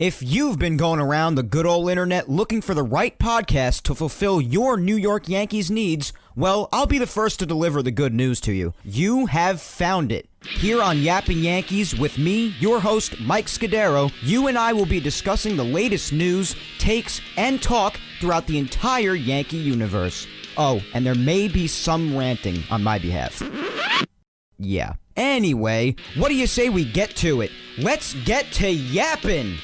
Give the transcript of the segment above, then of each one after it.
If you've been going around the good old internet looking for the right podcast to fulfill your New York Yankees needs, well, I'll be the first to deliver the good news to you. You have found it. Here on Yapping Yankees with me, your host, Mike Scudiero, you and I will be discussing the latest news, takes, and talk throughout the entire Yankee universe. Oh, and there may be some ranting on my behalf. Yeah. Anyway, what do you say we get to it? Let's get to yapping!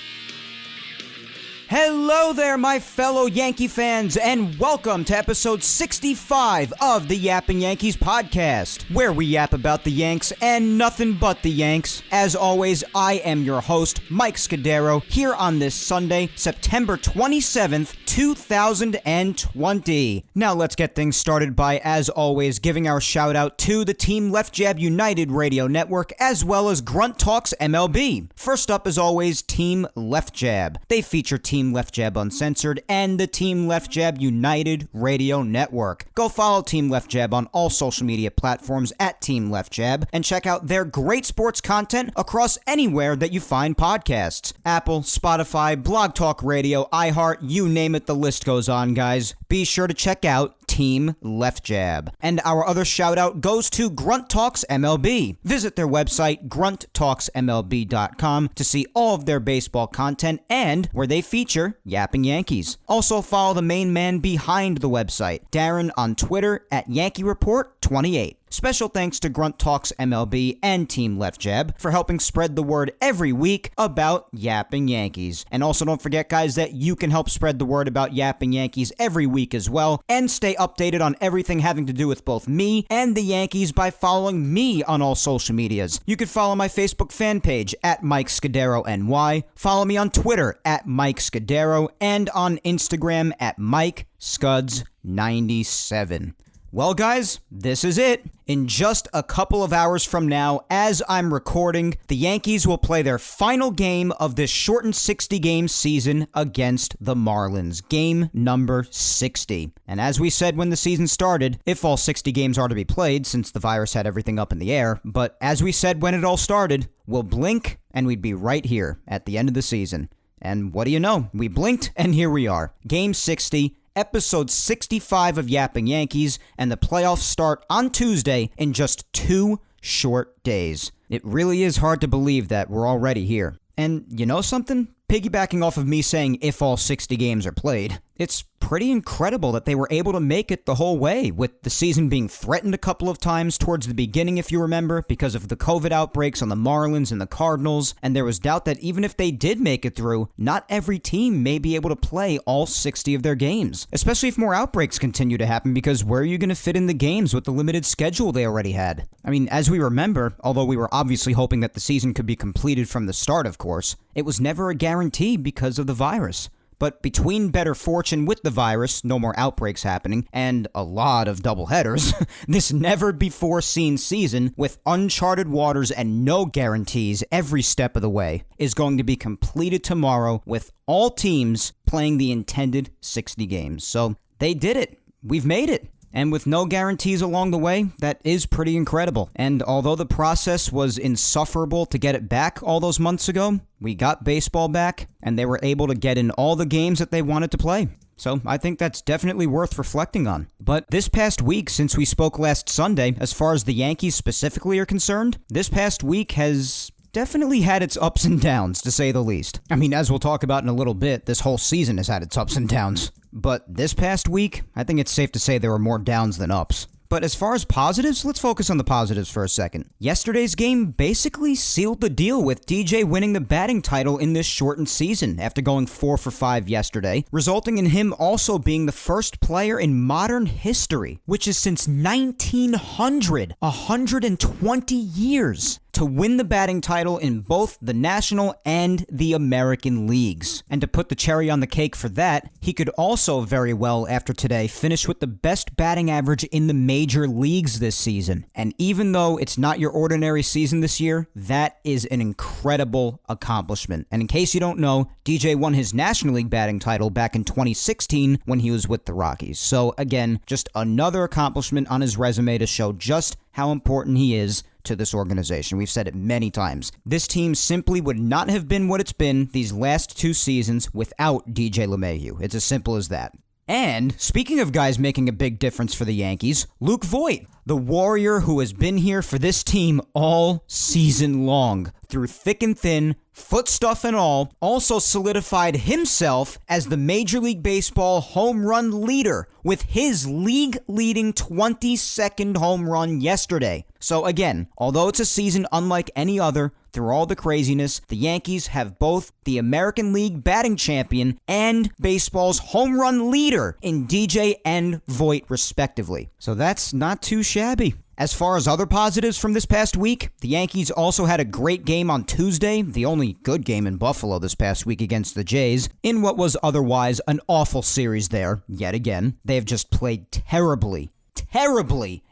Hello there, my fellow Yankee fans, and welcome to episode 65 of the Yapping Yankees podcast, where we yap about the Yanks and nothing but the Yanks. As always, I am your host, Mike Scudiero, here on this Sunday, September 27th, 2020. Now let's get things started by, as always, giving our shout out to the Team Left Jab United radio network, as well as Grunt Talks MLB. First up, as always, Team Left Jab. They feature Team Left Jab Uncensored and the Team Left Jab United Radio Network. Go follow Team Left Jab on all social media platforms at Team Left Jab and check out their great sports content across anywhere that you find podcasts. Apple, Spotify, Blog Talk Radio, iHeart, you name it, the list goes on, guys. Be sure to check out Team Left Jab. And our other shout out goes to Grunt Talks MLB. Visit their website, grunttalksmlb.com, to see all of their baseball content and where they feature Yapping Yankees. Also follow the main man behind the website, Darren, on Twitter at Yankee Report 28. Special thanks to Grunt Talks MLB and Team Left Jab for helping spread the word every week about Yapping Yankees. And also don't forget, guys, that you can help spread the word about Yapping Yankees every week as well, and stay updated on everything having to do with both me and the Yankees by following me on all social medias. You can follow my Facebook fan page at Mike Scudiero NY, follow me on Twitter at Mike Scudiero, and on Instagram at Mike Scuds97. Well, guys, this is it. In just a couple of hours from now, as I'm recording, the Yankees will play their final game of this shortened 60-game season against the Marlins. Game number 60. And as we said when the season started, if all 60 games are to be played, since the virus had everything up in the air, but as we said when it all started, we'll blink and we'd be right here at the end of the season. And what do you know? We blinked and here we are. Game 60. Episode 65 of Yapping Yankees, and the playoffs start on Tuesday in just 2 short days. It really is hard to believe that we're already here. And you know something? Piggybacking off of me saying if all 60 games are played, it's pretty incredible that they were able to make it the whole way, with the season being threatened a couple of times towards the beginning, if you remember, because of the COVID outbreaks on the Marlins and the Cardinals, and there was doubt that even if they did make it through, not every team may be able to play all 60 of their games, especially if more outbreaks continue to happen, because where are you going to fit in the games with the limited schedule they already had? I mean, as we remember, although we were obviously hoping that the season could be completed from the start, of course, it was never a guarantee because of the virus. But between better fortune with the virus, no more outbreaks happening, and a lot of doubleheaders, this never-before-seen season, with uncharted waters and no guarantees every step of the way, is going to be completed tomorrow with all teams playing the intended 60 games. So they did it. We've made it. And with no guarantees along the way, that is pretty incredible. And although the process was insufferable to get it back all those months ago, we got baseball back, and they were able to get in all the games that they wanted to play. So I think that's definitely worth reflecting on. But this past week, since we spoke last Sunday, as far as the Yankees specifically are concerned, this past week has definitely had its ups and downs, to say the least. I mean, as we'll talk about in a little bit, this whole season has had its ups and downs. But this past week, I think it's safe to say there were more downs than ups. But as far as positives, let's focus on the positives for a second. Yesterday's game basically sealed the deal with DJ winning the batting title in this shortened season after going 4 for 5 yesterday, resulting in him also being the first player in modern history, which is since 1900, 120 years, to win the batting title in both the National and the American Leagues. And to put the cherry on the cake for that, he could also very well, after today, finish with the best batting average in the major leagues this season. And even though it's not your ordinary season this year, that is an incredible accomplishment. And in case you don't know, DJ won his National League batting title back in 2016 when he was with the Rockies. So again, just another accomplishment on his resume to show just how important he is to this organization. We've said it many times. This team simply would not have been what it's been these last 2 seasons without DJ LeMahieu. It's as simple as that. And speaking of guys making a big difference for the Yankees, Luke Voit, the Warrior who has been here for this team all season long, through thick and thin, foot stuff and all, also solidified himself as the Major League Baseball home run leader with his league-leading 22nd home run yesterday. So again, although it's a season unlike any other, through all the craziness, the Yankees have both the American League batting champion and baseball's home run leader in DJ and Voit, respectively. So that's not too shabby. As far as other positives from this past week, the Yankees also had a great game on Tuesday, the only good game in Buffalo this past week against the Jays, in what was otherwise an awful series there, yet again. They have just played terribly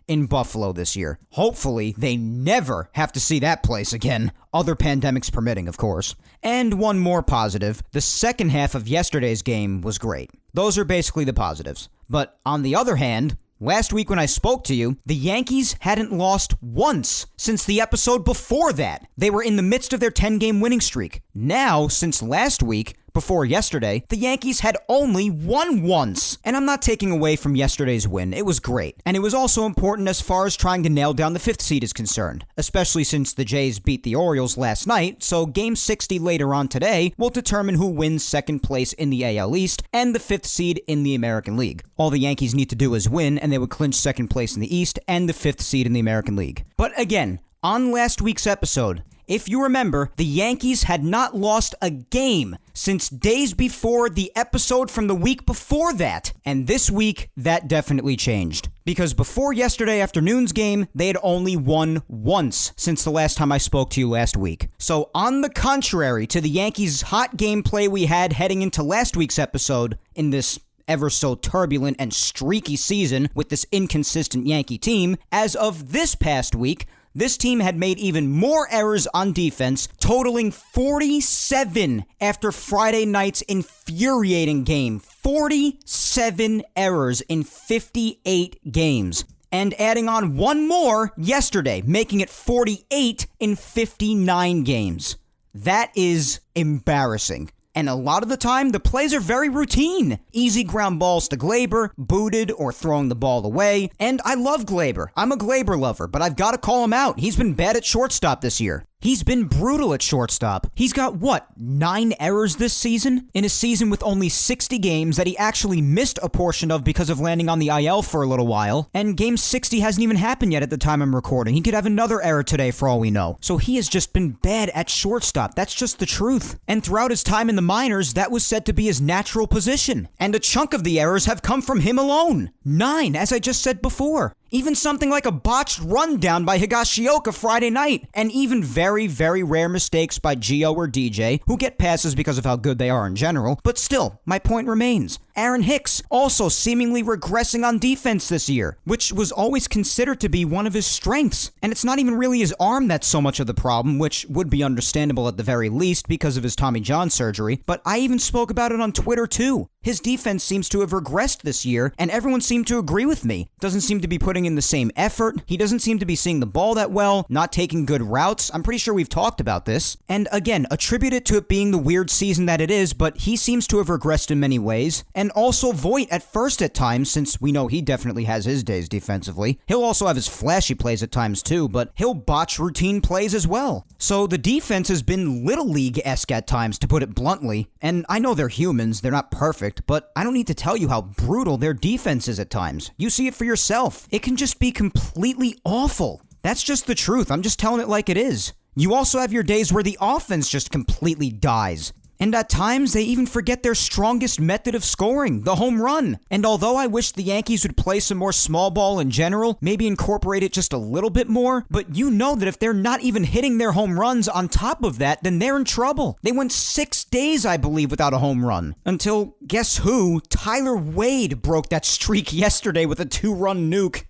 in Buffalo this year. Hopefully, they never have to see that place again, other pandemics permitting, of course. And one more positive, the second half of yesterday's game was great. Those are basically the positives. But on the other hand, last week when I spoke to you, the Yankees hadn't lost once since the episode before that. They were in the midst of their 10-game winning streak. Now, since last week, before yesterday, the Yankees had only won once. And I'm not taking away from yesterday's win. It was great. And it was also important as far as trying to nail down the 5th seed is concerned, especially since the Jays beat the Orioles last night, so Game 60 later on today will determine who wins 2nd place in the AL East and the 5th seed in the American League. All the Yankees need to do is win, and they would clinch 2nd place in the East and the 5th seed in the American League. But again, on last week's episode, if you remember, the Yankees had not lost a game since days before the episode from the week before that. And this week, that definitely changed. Because before yesterday afternoon's game, they had only won once since the last time I spoke to you last week. So on the contrary to the Yankees' hot gameplay we had heading into last week's episode in this ever so turbulent and streaky season with this inconsistent Yankee team, as of this past week, this team had made even more errors on defense, totaling 47 after Friday night's infuriating game. 47 errors in 58 games. And adding on one more yesterday, making it 48 in 59 games. That is embarrassing. And a lot of the time, the plays are very routine. Easy ground balls to Glaber, booted, or throwing the ball away. And I love Glaber. I'm a Glaber lover, but I've got to call him out. He's been bad at shortstop this year. He's been brutal at shortstop. He's got, 9 errors this season? In a season with only 60 games that he actually missed a portion of because of landing on the IL for a little while. And game 60 hasn't even happened yet at the time I'm recording. He could have another error today for all we know. So he has just been bad at shortstop. That's just the truth. And throughout his time in the minors, that was said to be his natural position. And a chunk of the errors have come from him alone. 9, as I just said before. Even something like a botched rundown by Higashioka Friday night, and even very, very rare mistakes by Gio or DJ, who get passes because of how good they are in general, but still, my point remains. Aaron Hicks also seemingly regressing on defense this year, which was always considered to be one of his strengths. And it's not even really his arm that's so much of the problem, which would be understandable at the very least because of his Tommy John surgery, but I even spoke about it on Twitter too. His defense seems to have regressed this year, and everyone seemed to agree with me. Doesn't seem to be putting in the same effort. He doesn't seem to be seeing the ball that well, not taking good routes. I'm pretty sure we've talked about this. And again, attribute it to it being the weird season that it is, but he seems to have regressed in many ways. And also Voit at first at times, since we know he definitely has his days defensively. He'll also have his flashy plays at times too, but he'll botch routine plays as well. So the defense has been Little League-esque at times, to put it bluntly. And I know they're humans, they're not perfect, but I don't need to tell you how brutal their defense is at times. You see it for yourself. It can just be completely awful. That's just the truth. I'm just telling it like it is. You also have your days where the offense just completely dies. And at times, they even forget their strongest method of scoring, the home run. And although I wish the Yankees would play some more small ball in general, maybe incorporate it just a little bit more, but you know that if they're not even hitting their home runs on top of that, then they're in trouble. They went 6 days, I believe, without a home run. Until, guess who? Tyler Wade broke that streak yesterday with a 2-run nuke.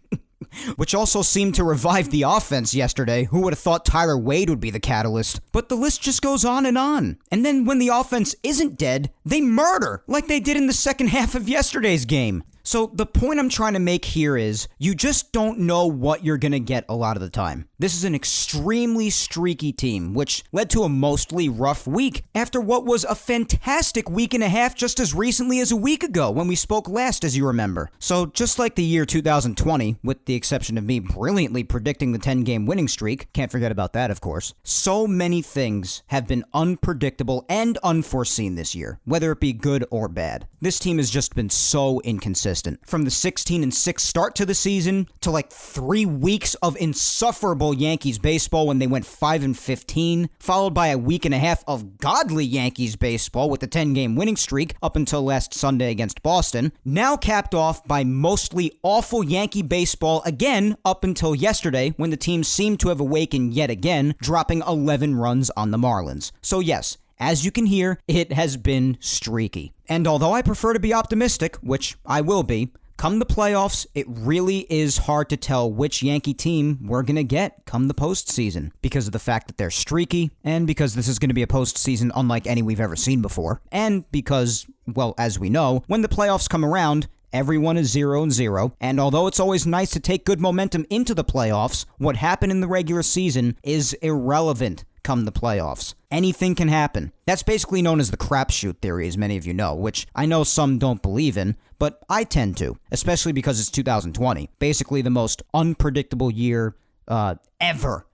Which also seemed to revive the offense yesterday. Who would have thought Tyler Wade would be the catalyst? But the list just goes on. And then when the offense isn't dead, they murder, like they did in the second half of yesterday's game. So the point I'm trying to make here is you just don't know what you're going to get a lot of the time. This is an extremely streaky team, which led to a mostly rough week after what was a fantastic week and a half just as recently as a week ago when we spoke last, as you remember. So just like the year 2020, with the exception of me brilliantly predicting the 10-game winning streak, can't forget about that, of course, so many things have been unpredictable and unforeseen this year, whether it be good or bad. This team has just been so inconsistent. From the 16-6 start to the season to like 3 weeks of insufferable Yankees baseball when they went 5-15, followed by a week and a half of godly Yankees baseball with the 10-game winning streak up until last Sunday against Boston, now capped off by mostly awful Yankee baseball again up until yesterday when the team seemed to have awakened yet again, dropping 11 runs on the Marlins. So yes, as you can hear, it has been streaky. And although I prefer to be optimistic, which I will be, come the playoffs, it really is hard to tell which Yankee team we're going to get come the postseason because of the fact that they're streaky and because this is going to be a postseason unlike any we've ever seen before. And because, well, as we know, when the playoffs come around, everyone is 0-0, and although it's always nice to take good momentum into the playoffs, what happened in the regular season is irrelevant come the playoffs. Anything can happen. That's basically known as the crapshoot theory, as many of you know, which I know some don't believe in, but I tend to, especially because it's 2020, basically the most unpredictable year ever.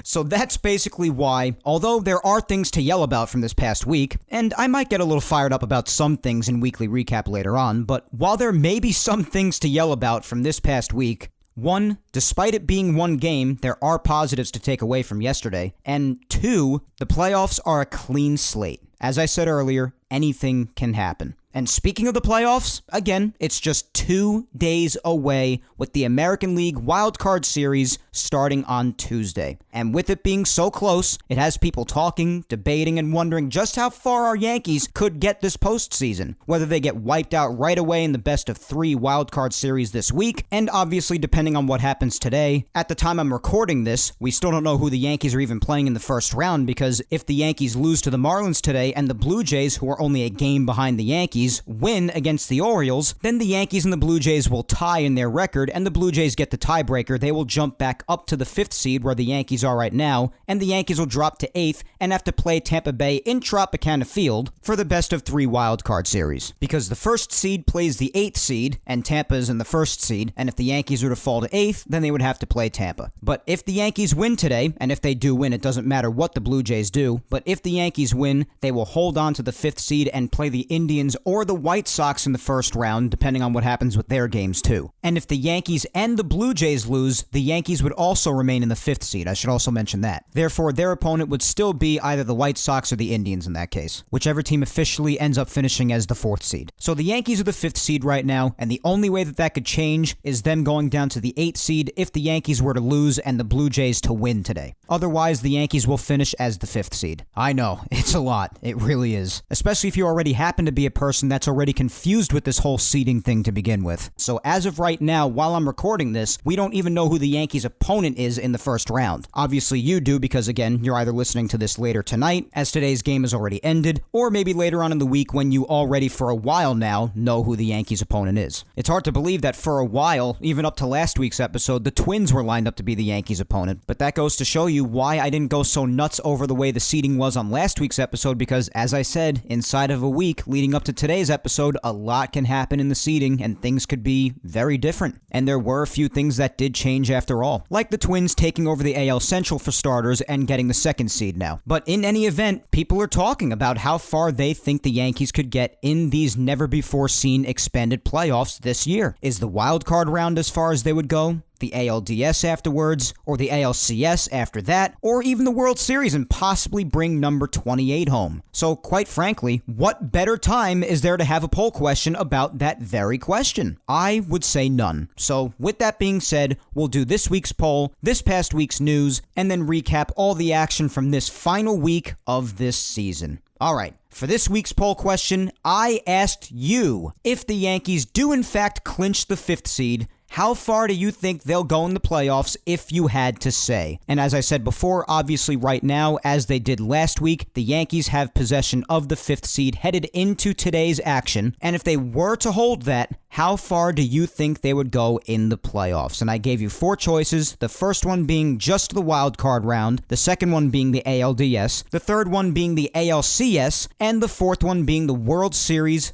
So that's basically why, although there are things to yell about from this past week, and I might get a little fired up about some things in weekly recap later on, but while there may be some things to yell about from this past week, one, despite it being one game, there are positives to take away from yesterday, and two, the playoffs are a clean slate. As I said earlier, anything can happen. And speaking of the playoffs, again, it's just 2 days away with the American League Wild Card Series starting on Tuesday. And with it being so close, it has people talking, debating, and wondering just how far our Yankees could get this postseason. Whether they get wiped out right away in the best of 3 Wild Card Series this week, and obviously depending on what happens today. At the time I'm recording this, we still don't know who the Yankees are even playing in the first round because if the Yankees lose to the Marlins today and the Blue Jays, who are only a game behind the Yankees, win against the Orioles, then the Yankees and the Blue Jays will tie in their record, and the Blue Jays get the tiebreaker. They will jump back up to the 5th seed where the Yankees are right now, and the Yankees will drop to 8th and have to play Tampa Bay in Tropicana Field for the best of 3 wild card series. Because the 1st seed plays the 8th seed, and Tampa is in the 1st seed, and if the Yankees were to fall to 8th, then they would have to play Tampa. But if the Yankees win today, and if they do win, it doesn't matter what the Blue Jays do, but if the Yankees win, they will hold on to the 5th seed and play the Indians or the White Sox in the first round, depending on what happens with their games too. And if the Yankees and the Blue Jays lose, the Yankees would also remain in the 5th seed. I should also mention that. Therefore, their opponent would still be either the White Sox or the Indians in that case, whichever team officially ends up finishing as the 4th seed. So the Yankees are the 5th seed right now, and the only way that could change is them going down to the 8th seed if the Yankees were to lose and the Blue Jays to win today. Otherwise, the Yankees will finish as the 5th seed. I know, it's a lot. It really is. Especially if you already happen to be a person that's already confused with this whole seeding thing to begin with. So as of right now, while I'm recording this, we don't even know who the Yankees' opponent is in the first round. Obviously you do because, again, you're either listening to this later tonight, as today's game has already ended, or maybe later on in the week when you already for a while now know who the Yankees' opponent is. It's hard to believe that for a while, even up to last week's episode, the Twins were lined up to be the Yankees' opponent, but that goes to show you why I didn't go so nuts over the way the seeding was on last week's episode because, as I said, inside of a week leading up to today's episode, a lot can happen in the seeding and things could be very different. And there were a few things that did change after all, like the Twins taking over the AL Central for starters and getting the 2nd seed now. But in any event, people are talking about how far they think the Yankees could get in these never-before-seen expanded playoffs this year. Is the wild card round as far as they would go? The ALDS afterwards, or the ALCS after that, or even the World Series and possibly bring number 28 home. So quite frankly, what better time is there to have a poll question about that very question? I would say none. So with that being said, we'll do this week's poll, this past week's news, and then recap all the action from this final week of this season. Alright, for this week's poll question, I asked you, if the Yankees do in fact clinch the 5th seed, how far do you think they'll go in the playoffs if you had to say? And as I said before, obviously right now, as they did last week, the Yankees have possession of the 5th seed headed into today's action. And if they were to hold that, how far do you think they would go in the playoffs? And I gave you 4 choices, the first one being just the wild card round, the second one being the ALDS, the third one being the ALCS, and the fourth one being the World Series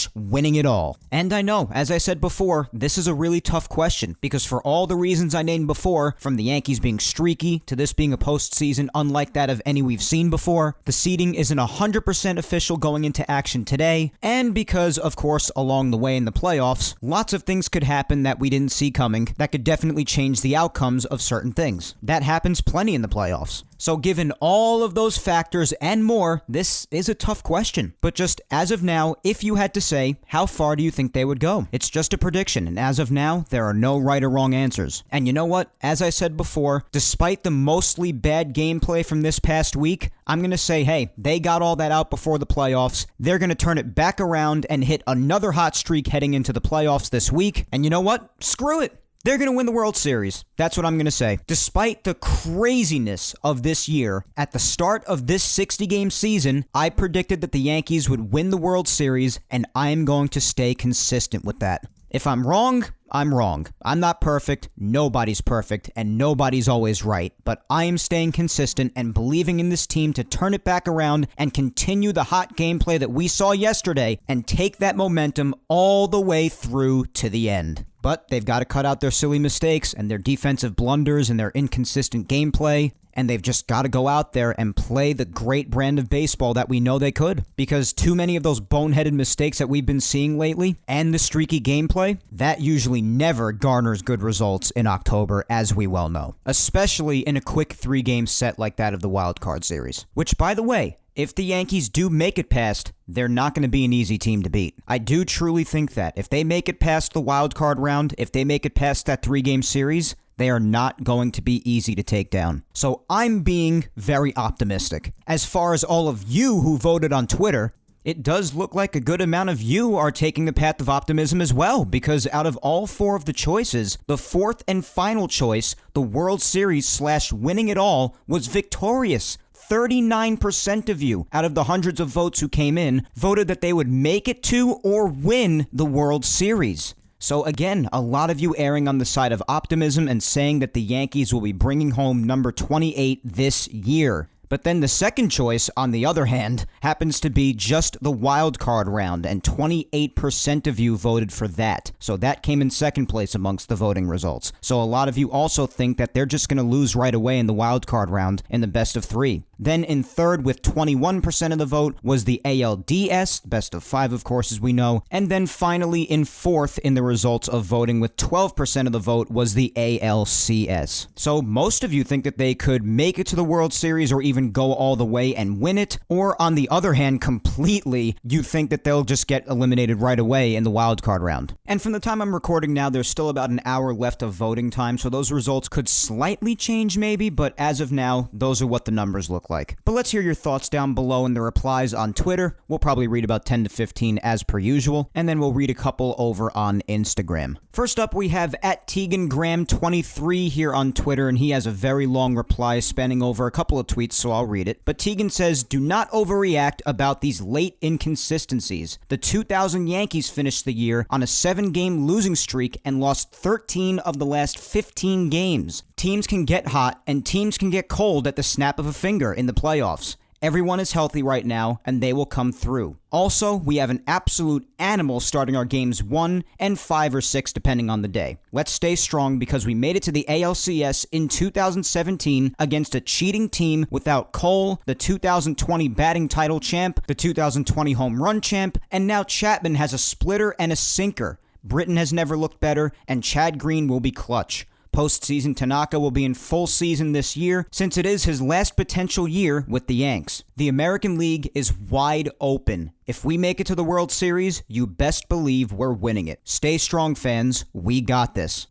/ winning it all. And I know, as I said before, this is a really tough question, because for all the reasons I named before, from the Yankees being streaky to this being a postseason unlike that of any we've seen before, the seeding isn't 100% official going into action today, and because, of course, along the way in the playoffs, lots of things could happen that we didn't see coming that could definitely change the outcomes of certain things. That happens plenty in the playoffs. So given all of those factors and more, this is a tough question. But just as of now, if you had to say, how far do you think they would go? It's just a prediction, and as of now, there are no right or wrong answers. And you know what? As I said before, despite the mostly bad gameplay from this past week, I'm going to say, hey, they got all that out before the playoffs. They're going to turn it back around and hit another hot streak heading into the playoffs this week. And you know what? Screw it. They're going to win the World Series. That's what I'm going to say. Despite the craziness of this year, at the start of this 60-game season, I predicted that the Yankees would win the World Series, and I'm going to stay consistent with that. If I'm wrong, I'm wrong. I'm not perfect, nobody's perfect, and nobody's always right. But I am staying consistent and believing in this team to turn it back around and continue the hot gameplay that we saw yesterday and take that momentum all the way through to the end. But they've got to cut out their silly mistakes and their defensive blunders and their inconsistent gameplay. And they've just got to go out there and play the great brand of baseball that we know they could. Because too many of those boneheaded mistakes that we've been seeing lately and the streaky gameplay, that usually never garners good results in October, as we well know. Especially in a quick 3-game set like that of the Wild Card Series. Which, by the way, if the Yankees do make it past, they're not going to be an easy team to beat. I do truly think that. If they make it past the wild card round, if they make it past that 3-game series, they are not going to be easy to take down. So I'm being very optimistic. As far as all of you who voted on Twitter, it does look like a good amount of you are taking the path of optimism as well, because out of all 4 of the choices, the fourth and final choice, the World Series / winning it all, was victorious. 39% of you, out of the hundreds of votes who came in, voted that they would make it to or win the World Series. So again, a lot of you erring on the side of optimism and saying that the Yankees will be bringing home number 28 this year. But then the second choice, on the other hand, happens to be just the wild card round, and 28% of you voted for that. So that came in second place amongst the voting results. So a lot of you also think that they're just going to lose right away in the wild card round in the best of 3. Then in third, with 21% of the vote, was the ALDS, best of 5, of course, as we know. And then finally, in fourth in the results of voting, with 12% of the vote, was the ALCS. So most of you think that they could make it to the World Series or even go all the way and win it. Or on the other hand, completely, you think that they'll just get eliminated right away in the wild card round. And from the time I'm recording now, there's still about an hour left of voting time, so those results could slightly change maybe, but as of now, those are what the numbers look like. But let's hear your thoughts down below in the replies on Twitter. We'll probably read about 10 to 15 as per usual, and then we'll read a couple over on Instagram. First up, we have @TeganGraham23 here on Twitter, and he has a very long reply spanning over a couple of tweets, so I'll read it. But Tegan says, "Do not overreact about these late inconsistencies. The 2000 Yankees finished the year on a 7-game losing streak and lost 13 of the last 15 games. Teams can get hot and teams can get cold at the snap of a finger in the playoffs. Everyone is healthy right now, and they will come through. Also, we have an absolute animal starting our games 1 and 5 or 6 depending on the day. Let's stay strong because we made it to the ALCS in 2017 against a cheating team without Cole, the 2020 batting title champ, the 2020 home run champ, and now Chapman has a splitter and a sinker. Britton has never looked better, and Chad Green will be clutch. Postseason Tanaka will be in full season this year since it is his last potential year with the Yanks. The American League is wide open. If we make it to the World Series, you best believe we're winning it. Stay strong, fans. We got this."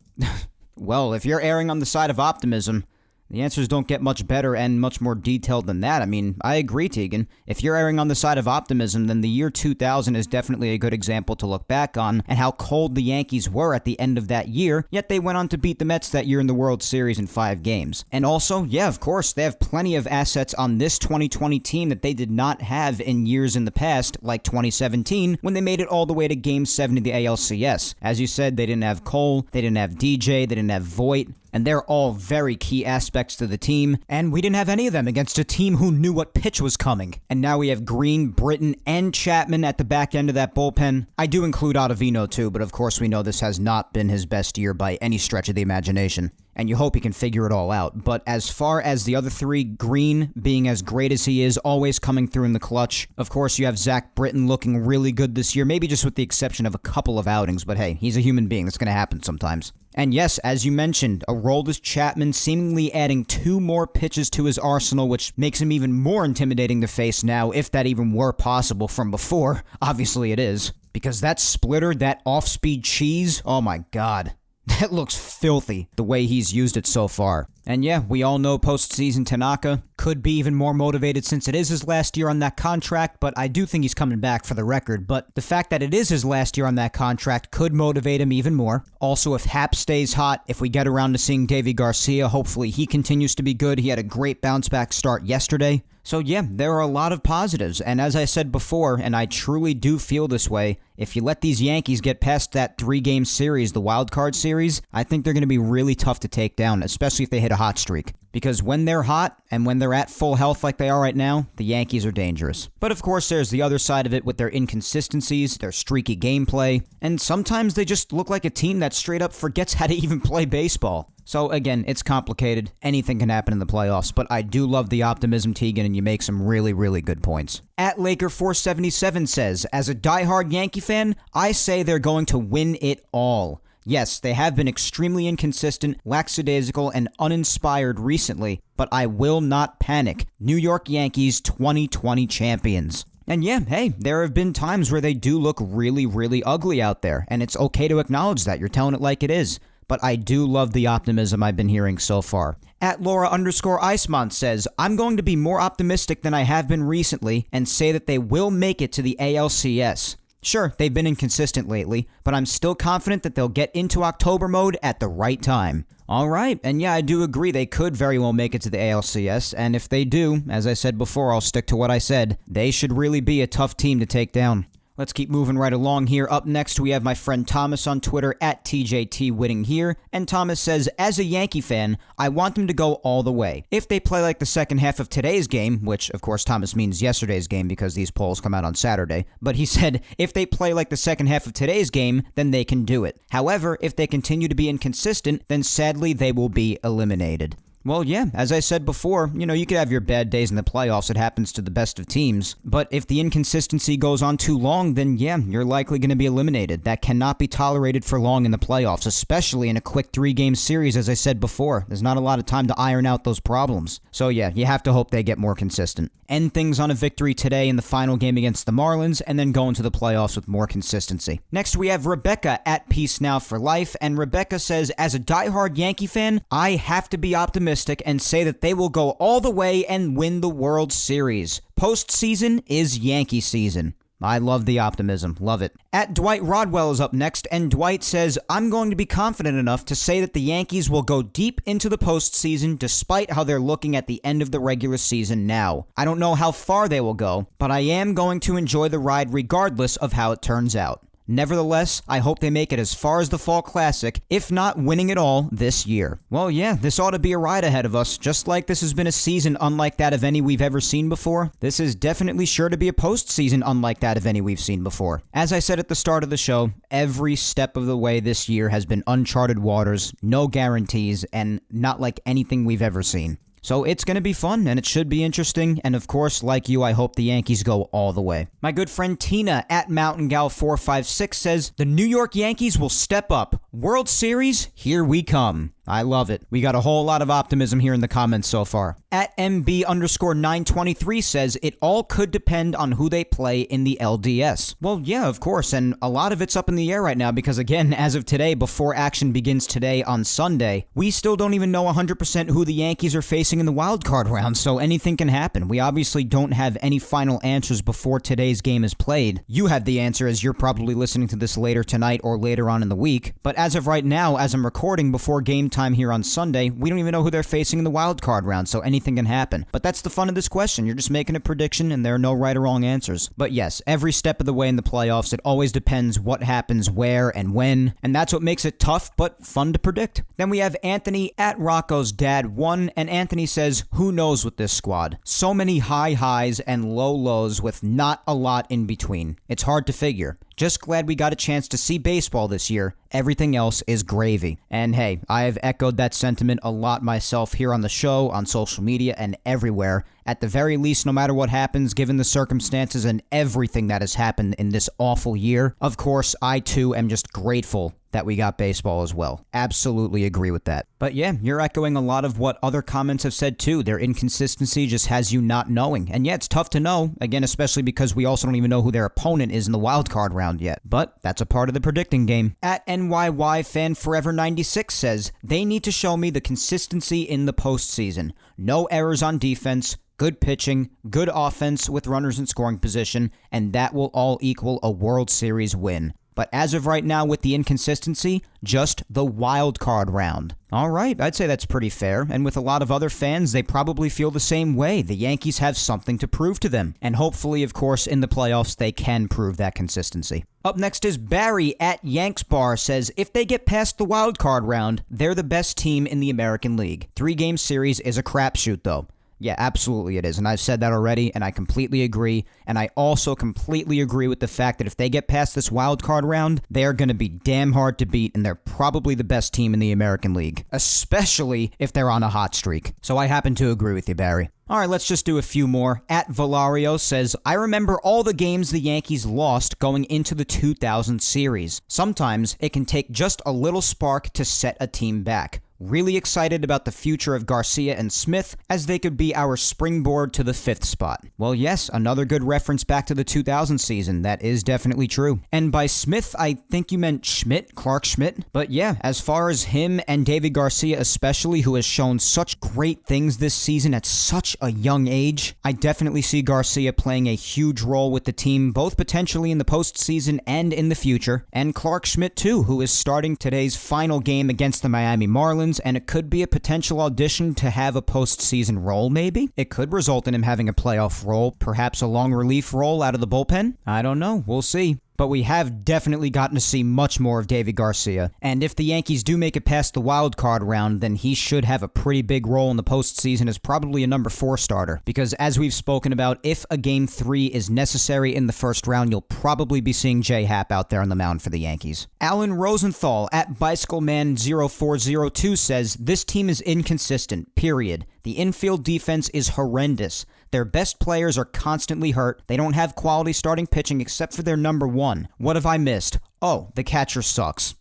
Well, if you're erring on the side of optimism, The answers don't get much better and much more detailed than that. I mean, I agree, Tegan. If you're erring on the side of optimism, then the year 2000 is definitely a good example to look back on, and how cold the Yankees were at the end of that year, yet they went on to beat the Mets that year in the World Series in 5 games. And also, yeah, of course, they have plenty of assets on this 2020 team that they did not have in years in the past, like 2017, when they made it all the way to Game 7 of the ALCS. As you said, they didn't have Cole, they didn't have DJ, they didn't have Voit, and they're all very key aspects to the team, and we didn't have any of them against a team who knew what pitch was coming. And now we have Green, Britton, and Chapman at the back end of that bullpen. I do include Ottavino too, but of course we know this has not been his best year by any stretch of the imagination, and you hope he can figure it all out. But as far as the other three, Green being as great as he is, always coming through in the clutch. Of course, you have Zach Britton looking really good this year, maybe just with the exception of a couple of outings, but hey, he's a human being. That's going to happen sometimes. And yes, as you mentioned, Aroldis Chapman seemingly adding 2 more pitches to his arsenal, which makes him even more intimidating to face now, if that even were possible from before. Obviously it is. Because that splitter, that off-speed cheese, oh my god. That looks filthy, the way he's used it so far. And yeah, we all know postseason Tanaka could be even more motivated since it is his last year on that contract, but I do think he's coming back for the record. But the fact that it is his last year on that contract could motivate him even more. Also, if Hap stays hot, if we get around to seeing Davy Garcia, hopefully he continues to be good. He had a great bounce-back start yesterday. So yeah, there are a lot of positives, and as I said before, and I truly do feel this way, if you let these Yankees get past that 3-game series, the wild card series, I think they're going to be really tough to take down, especially if they hit a hot streak. Because when they're hot, and when they're at full health like they are right now, the Yankees are dangerous. But of course, there's the other side of it with their inconsistencies, their streaky gameplay, and sometimes they just look like a team that straight up forgets how to even play baseball. So again, it's complicated. Anything can happen in the playoffs, but I do love the optimism, Tegan, and you make some really, really good points. At Laker477 says, as a diehard Yankee fan, I say they're going to win it all. Yes, they have been extremely inconsistent, lackadaisical, and uninspired recently, but I will not panic. New York Yankees 2020 champions. And yeah, hey, there have been times where they do look really, really ugly out there, and it's okay to acknowledge that. You're telling it like it is. But I do love the optimism I've been hearing so far. At Laura_Icemont says, I'm going to be more optimistic than I have been recently and say that they will make it to the ALCS. Sure, they've been inconsistent lately, but I'm still confident that they'll get into October mode at the right time. Alright, and yeah, I do agree they could very well make it to the ALCS, and if they do, as I said before, I'll stick to what I said, they should really be a tough team to take down. Let's keep moving right along here. Up next, we have my friend Thomas on Twitter, at TJTWinning here. And Thomas says, as a Yankee fan, I want them to go all the way. If they play like the second half of today's game, which, of course, Thomas means yesterday's game because these polls come out on Saturday. But he said, if they play like the second half of today's game, then they can do it. However, if they continue to be inconsistent, then sadly they will be eliminated. Well, yeah, as I said before, you could have your bad days in the playoffs. It happens to the best of teams. But if the inconsistency goes on too long, then yeah, you're likely going to be eliminated. That cannot be tolerated for long in the playoffs, especially in a quick 3-game series, as I said before. There's not a lot of time to iron out those problems. So yeah, you have to hope they get more consistent. End things on a victory today in the final game against the Marlins, and then go into the playoffs with more consistency. Next, we have Rebecca at Peace Now for Life, and Rebecca says, as a diehard Yankee fan, I have to be optimistic and say that they will go all the way and win the World Series. Postseason is Yankee season. I love the optimism. Love it. At Dwight Rodwell is up next, and Dwight says, I'm going to be confident enough to say that the Yankees will go deep into the postseason despite how they're looking at the end of the regular season now. I don't know how far they will go, but I am going to enjoy the ride regardless of how it turns out. Nevertheless, I hope they make it as far as the Fall Classic, if not winning it all this year. Well, yeah, this ought to be a ride ahead of us. Just like this has been a season unlike that of any we've ever seen before, this is definitely sure to be a postseason unlike that of any we've seen before. As I said at the start of the show, every step of the way this year has been uncharted waters, no guarantees, and not like anything we've ever seen. So it's going to be fun, and it should be interesting, and of course, like you, I hope the Yankees go all the way. My good friend Tina at MountainGal456 says, the New York Yankees will step up. World Series, here we come. I love it. We got a whole lot of optimism here in the comments so far. At MB_923 says it all could depend on who they play in the LDS. Well, yeah, of course, and a lot of it's up in the air right now because, again, as of today, before action begins today on Sunday, we still don't even know 100% who the Yankees are facing in the wild card round, so anything can happen. We obviously don't have any final answers before today's game is played. You have the answer as you're probably listening to this later tonight or later on in the week, but as of right now, as I'm recording before game time here on Sunday, we don't even know who they're facing in the wild card round, so anything can happen. But that's the fun of this question. You're just making a prediction and there are no right or wrong answers. But yes, every step of the way in the playoffs, it always depends what happens where and when, and that's what makes it tough but fun to predict. Then we have Anthony at Rocco's Dad 1, and Anthony says, who knows with this squad? So many high highs and low lows with not a lot in between. It's hard to figure. Just glad we got a chance to see baseball this year. Everything else is gravy. And hey, I have echoed that sentiment a lot myself here on the show, on social media, and everywhere. At the very least, no matter what happens, given the circumstances and everything that has happened in this awful year, of course, I too am just grateful that we got baseball as well. Absolutely agree with that. But yeah, you're echoing a lot of what other comments have said too. Their inconsistency just has you not knowing. And yeah, it's tough to know, again, especially because we also don't even know who their opponent is in the wild card round yet. But that's a part of the predicting game. At NYY Fan Forever 96 says, they need to show me the consistency in the postseason. No errors on defense, good pitching, good offense with runners in scoring position, and that will all equal a World Series win. But as of right now with the inconsistency, just the wild card round. All right, I'd say that's pretty fair, and with a lot of other fans, they probably feel the same way. The Yankees have something to prove to them, and hopefully, of course, in the playoffs, they can prove that consistency. Up next is Barry at Yanks Bar says, if they get past the wild card round, they're the best team in the American League. 3-game series is a crapshoot, though. Yeah, absolutely it is, and I've said that already, and I completely agree, and I also completely agree with the fact that if they get past this wild card round, they are going to be damn hard to beat, and they're probably the best team in the American League, especially if they're on a hot streak. So I happen to agree with you, Barry. All right, let's just do a few more. At Valario says, I remember all the games the Yankees lost going into the 2000 series. Sometimes it can take just a little spark to set a team back. Really excited about the future of Garcia and Smith, as they could be our springboard to the 5th spot. Well, yes, another good reference back to the 2000 season. That is definitely true. And by Smith, I think you meant Schmidt, Clark Schmidt. But yeah, as far as him and David Garcia especially, who has shown such great things this season at such a young age, I definitely see Garcia playing a huge role with the team, both potentially in the postseason and in the future. And Clark Schmidt too, who is starting today's final game against the Miami Marlins, and it could be a potential audition to have a postseason role, maybe? It could result in him having a playoff role, perhaps a long relief role out of the bullpen? I don't know. We'll see. But we have definitely gotten to see much more of David Garcia. And if the Yankees do make it past the wild card round, then he should have a pretty big role in the postseason as probably a number 4 starter. Because as we've spoken about, if a Game 3 is necessary in the first round, you'll probably be seeing J Happ out there on the mound for the Yankees. Alan Rosenthal at BicycleMan0402 says, this team is inconsistent, period. The infield defense is horrendous. Their best players are constantly hurt. They don't have quality starting pitching except for their number 1. What have I missed? Oh, the catcher sucks.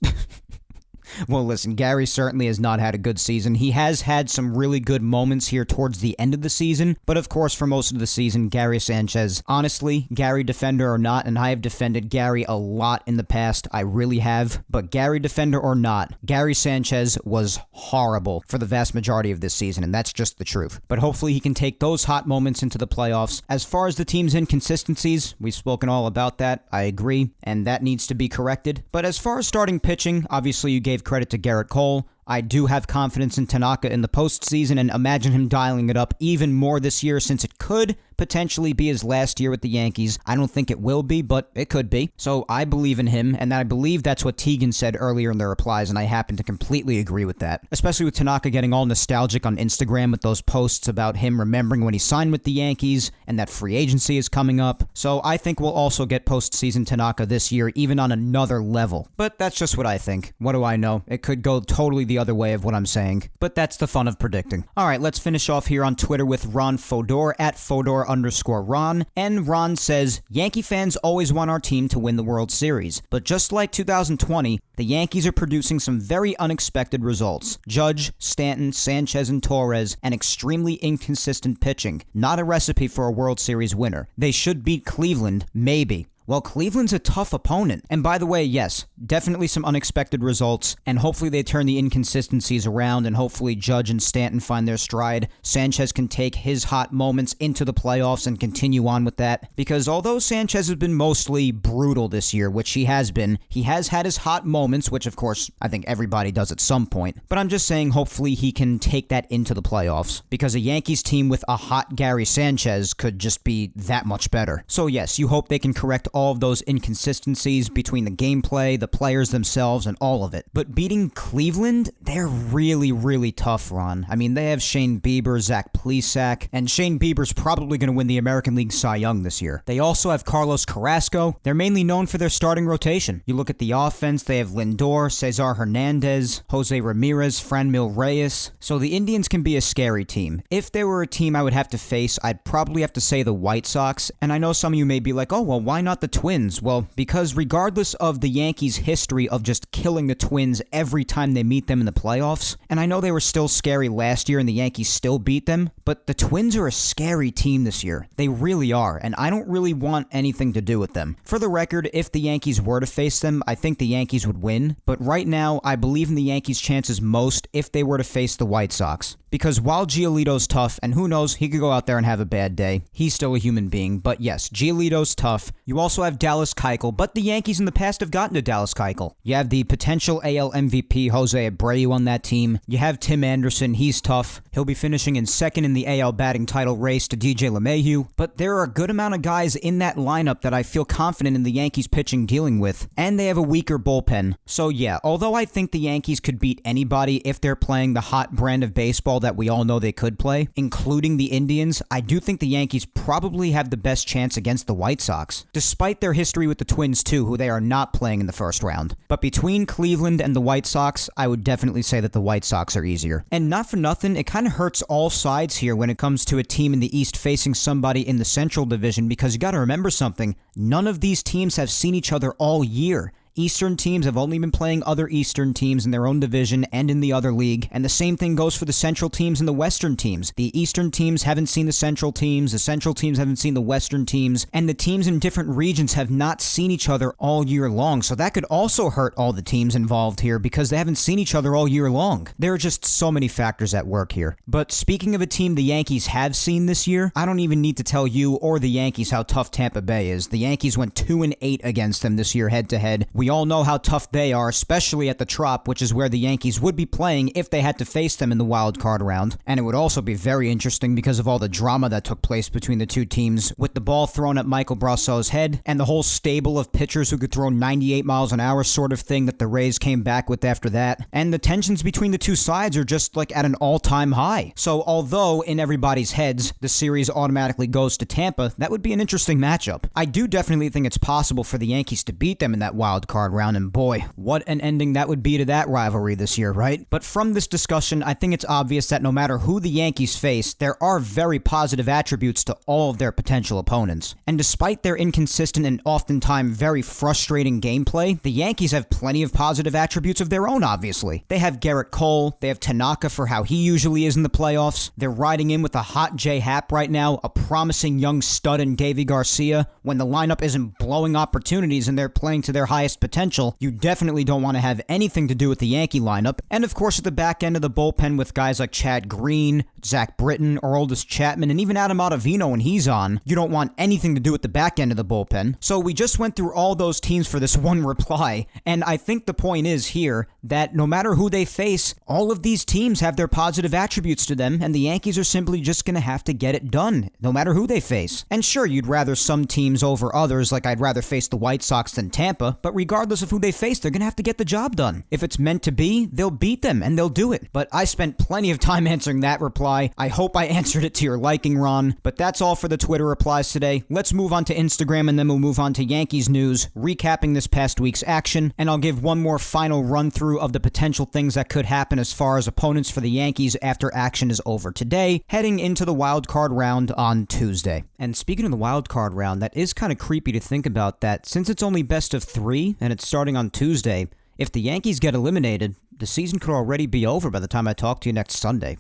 Well, listen, Gary certainly has not had a good season. He has had some really good moments here towards the end of the season, but of course, for most of the season, Gary Sanchez, honestly, Gary defender or not, and I have defended Gary a lot in the past, I really have, but Gary defender or not, Gary Sanchez was horrible for the vast majority of this season, and that's just the truth. But hopefully he can take those hot moments into the playoffs. As far as the team's inconsistencies, we've spoken all about that, I agree, and that needs to be corrected. But as far as starting pitching, obviously you gave credit to Garrett Cole. I do have confidence in Tanaka in the postseason and imagine him dialing it up even more this year since it could potentially be his last year with the Yankees. I don't think it will be, but it could be. So I believe in him, and I believe that's what Teagan said earlier in the replies, and I happen to completely agree with that. Especially with Tanaka getting all nostalgic on Instagram with those posts about him remembering when he signed with the Yankees and that free agency is coming up. So I think we'll also get postseason Tanaka this year, even on another level. But that's just what I think. What do I know? It could go totally the other way of what I'm saying. But that's the fun of predicting. All right, let's finish off here on Twitter with Ron Fodor at Fodor _Ron, and Ron says, Yankee fans always want our team to win the World Series, but just like 2020, the Yankees are producing some very unexpected results. Judge, Stanton, Sanchez, and Torres, and extremely inconsistent pitching. Not a recipe for a World Series winner. They should beat Cleveland, maybe. Well, Cleveland's a tough opponent. And by the way, yes, definitely some unexpected results, and hopefully they turn the inconsistencies around, and hopefully Judge and Stanton find their stride. Sanchez can take his hot moments into the playoffs and continue on with that, because although Sanchez has been mostly brutal this year, which he has been, he has had his hot moments, which of course I think everybody does at some point. But I'm just saying hopefully he can take that into the playoffs, because a Yankees team with a hot Gary Sanchez could just be that much better. So yes, you hope they can correct all of those inconsistencies between the gameplay, the players themselves, and all of it. But beating Cleveland, they're really, really tough, Ron. I mean, they have Shane Bieber, Zach Plesac, and Shane Bieber's probably going to win the American League Cy Young this year. They also have Carlos Carrasco. They're mainly known for their starting rotation. You look at the offense, they have Lindor, Cesar Hernandez, Jose Ramirez, Franmil Reyes. So the Indians can be a scary team. If there were a team I would have to face, I'd probably have to say the White Sox. And I know some of you may be like, oh, well, why not the Twins? Well, because regardless of the Yankees' history of just killing the Twins every time they meet them in the playoffs, and I know they were still scary last year and the Yankees still beat them, but the Twins are a scary team this year. They really are, and I don't really want anything to do with them. For the record, if the Yankees were to face them, I think the Yankees would win, but right now, I believe in the Yankees' chances most if they were to face the White Sox. Because while Giolito's tough, and who knows, he could go out there and have a bad day, he's still a human being, but yes, Giolito's tough. You also have Dallas Keuchel, but the Yankees in the past have gotten to Dallas Keuchel. You have the potential AL MVP Jose Abreu on that team. You have Tim Anderson, he's tough. He'll be finishing in second in the AL batting title race to DJ LeMahieu, but there are a good amount of guys in that lineup that I feel confident in the Yankees pitching dealing with, and they have a weaker bullpen. So yeah, although I think the Yankees could beat anybody if they're playing the hot brand of baseball that we all know they could play, including the Indians, I do think the Yankees probably have the best chance against the White Sox, despite their history with the Twins too, who they are not playing in the first round. But between Cleveland and the White Sox, I would definitely say that the White Sox are easier. And not for nothing, it kind of hurts all sides here when it comes to a team in the East facing somebody in the Central Division, because you gotta remember something, none of these teams have seen each other all year. Eastern teams have only been playing other Eastern teams in their own division and in the other league, and the same thing goes for the Central teams and the Western teams. The Eastern teams haven't seen the Central teams teams haven't seen the Western teams, and the teams in different regions have not seen each other all year long, so that could also hurt all the teams involved here because they haven't seen each other all year long. There are just so many factors at work here. But speaking of a team the Yankees have seen this year, I don't even need to tell you or the Yankees how tough Tampa Bay is. The Yankees went 2-8 against them this year head-to-head. We all know how tough they are, especially at the Trop, which is where the Yankees would be playing if they had to face them in the wild card round. And it would also be very interesting because of all the drama that took place between the two teams, with the ball thrown at Michael Brasseu's head, and the whole stable of pitchers who could throw 98 miles an hour sort of thing that the Rays came back with after that. And the tensions between the two sides are just like at an all-time high. So although in everybody's heads the series automatically goes to Tampa, that would be an interesting matchup. I do definitely think it's possible for the Yankees to beat them in that wild card round, and boy, what an ending that would be to that rivalry this year, right? But from this discussion, I think it's obvious that no matter who the Yankees face, there are very positive attributes to all of their potential opponents. And despite their inconsistent and oftentimes very frustrating gameplay, the Yankees have plenty of positive attributes of their own, obviously. They have Garrett Cole, they have Tanaka for how he usually is in the playoffs, they're riding in with a hot J Happ right now, a promising young stud in Davy Garcia. When the lineup isn't blowing opportunities and they're playing to their highest potential, you definitely don't want to have anything to do with the Yankee lineup. And of course at the back end of the bullpen with guys like Chad Green, Zach Britton, Aroldis Chapman, and even Adam Ottavino when he's on, you don't want anything to do with the back end of the bullpen. So we just went through all those teams for this one reply, and I think the point is here that no matter who they face, all of these teams have their positive attributes to them, and the Yankees are simply just going to have to get it done, no matter who they face. And sure, you'd rather some teams over others, like I'd rather face the White Sox than Tampa, but regardless of who they face, they're going to have to get the job done. If it's meant to be, they'll beat them, and they'll do it. But I spent plenty of time answering that reply. I hope I answered it to your liking, Ron. But that's all for the Twitter replies today. Let's move on to Instagram, and then we'll move on to Yankees news, recapping this past week's action, and I'll give one more final run-through through of the potential things that could happen as far as opponents for the Yankees after action is over today, heading into the wild card round on Tuesday. And speaking of the wild card round, that is kind of creepy to think about that since it's only best of 3 and it's starting on Tuesday, if the Yankees get eliminated, the season could already be over by the time I talk to you next Sunday.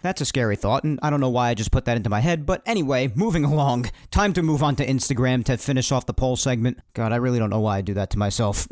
That's a scary thought, and I don't know why I just put that into my head, but anyway, moving along. Time to move on to Instagram to finish off the poll segment. God, I really don't know why I do that to myself.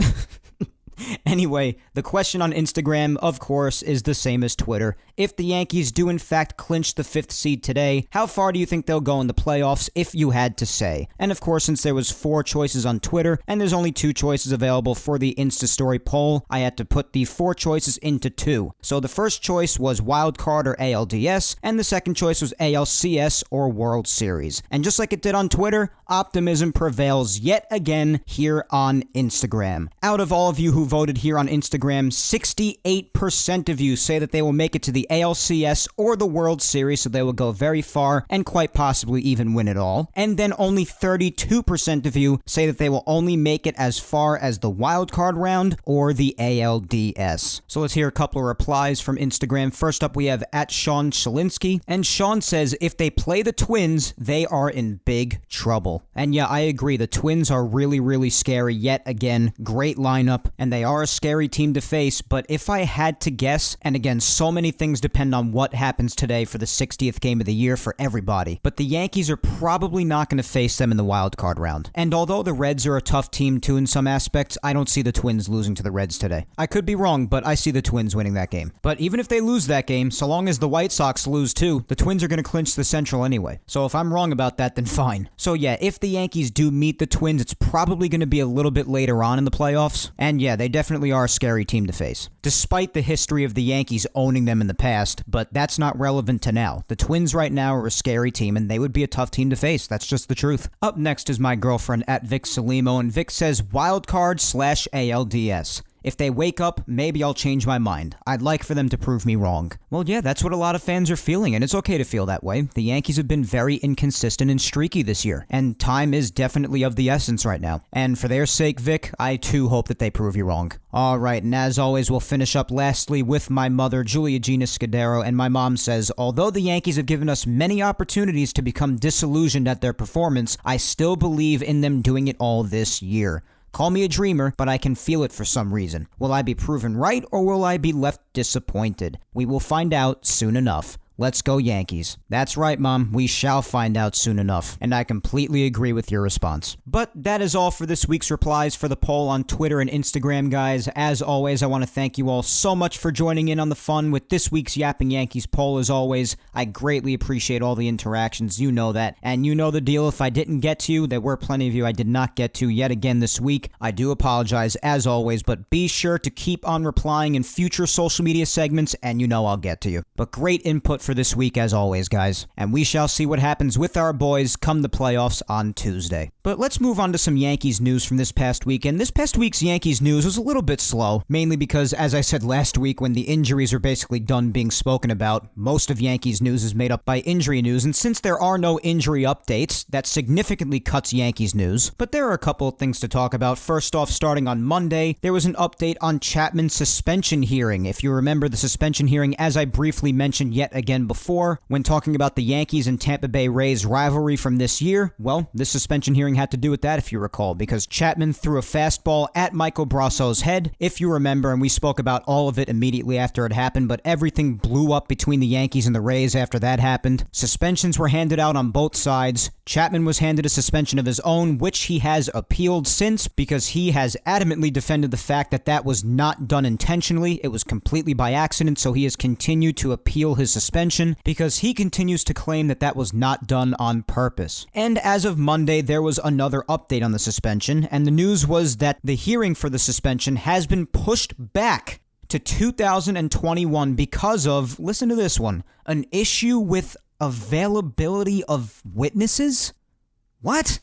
Anyway, the question on Instagram, of course, is the same as Twitter. If the Yankees do in fact clinch the 5th seed today, how far do you think they'll go in the playoffs if you had to say? And of course, since there was 4 choices on Twitter, and there's only 2 choices available for the Instastory poll, I had to put the 4 choices into 2. So the first choice was wildcard or ALDS, and the second choice was ALCS or World Series. And just like it did on Twitter, optimism prevails yet again here on Instagram. Out of all of you who voted here on Instagram, 68% of you say that they will make it to the ALCS or the World Series, so they will go very far and quite possibly even win it all. And then only 32% of you say that they will only make it as far as the wild card round or the ALDS. So let's hear a couple of replies from Instagram. First up, we have @Sean Shalinsky, and Sean says if they play the Twins, they are in big trouble. And yeah, I agree. The Twins are really, really scary yet again. Great lineup, and they are a scary team to face, but if I had to guess, and again, so many things depend on what happens today for the 60th game of the year for everybody, but the Yankees are probably not going to face them in the wild card round. And although the Reds are a tough team too in some aspects, I don't see the Twins losing to the Reds today. I could be wrong, but I see the Twins winning that game. But even if they lose that game, so long as the White Sox lose too, the Twins are going to clinch the Central anyway. So if I'm wrong about that, then fine. So yeah, if the Yankees do meet the Twins, it's probably going to be a little bit later on in the playoffs. And yeah, they definitely are a scary team to face, despite the history of the Yankees owning them in the past, but that's not relevant to now. The Twins right now are a scary team, and they would be a tough team to face. That's just the truth. Up next is my girlfriend @VicSalimo, and Vic says wildcard/ALDS. If they wake up, maybe I'll change my mind. I'd like for them to prove me wrong. Well, yeah, that's what a lot of fans are feeling, and it's okay to feel that way. The Yankees have been very inconsistent and streaky this year, and time is definitely of the essence right now. And for their sake, Vic, I too hope that they prove you wrong. Alright, and as always, we'll finish up lastly with my mother, Julia Gina Scudiero, and my mom says, although the Yankees have given us many opportunities to become disillusioned at their performance, I still believe in them doing it all this year. Call me a dreamer, but I can feel it for some reason. Will I be proven right, or will I be left disappointed? We will find out soon enough. Let's go Yankees. That's right, Mom. We shall find out soon enough. And I completely agree with your response. But that is all for this week's replies for the poll on Twitter and Instagram, guys. As always, I want to thank you all so much for joining in on the fun with this week's Yapping Yankees poll. As always, I greatly appreciate all the interactions. You know that. And you know the deal. If I didn't get to you, there were plenty of you I did not get to yet again this week. I do apologize, as always, but be sure to keep on replying in future social media segments, and you know I'll get to you. But great input for this week as always, guys, and we shall see what happens with our boys come the playoffs on Tuesday. But let's move on to some Yankees news from this past week, and this past week's Yankees news was a little bit slow, mainly because, as I said last week, when the injuries are basically done being spoken about, most of Yankees news is made up by injury news, and since there are no injury updates, that significantly cuts Yankees news. But there are a couple of things to talk about. First off, starting on Monday, there was an update on Chapman's suspension hearing. If you remember the suspension hearing, as I briefly mentioned yet again before, when talking about the Yankees and Tampa Bay Rays rivalry from this year, well, this suspension hearing had to do with that, if you recall, because Chapman threw a fastball at Michael Brasso's head, if you remember, and we spoke about all of it immediately after it happened, but everything blew up between the Yankees and the Rays after that happened. Suspensions were handed out on both sides. Chapman was handed a suspension of his own, which he has appealed since, because he has adamantly defended the fact that that was not done intentionally. It was completely by accident, so he has continued to appeal his suspension, because he continues to claim that that was not done on purpose. And as of Monday, there was another update on the suspension, and the news was that the hearing for the suspension has been pushed back to 2021 because of, listen to this one, an issue with availability of witnesses? What?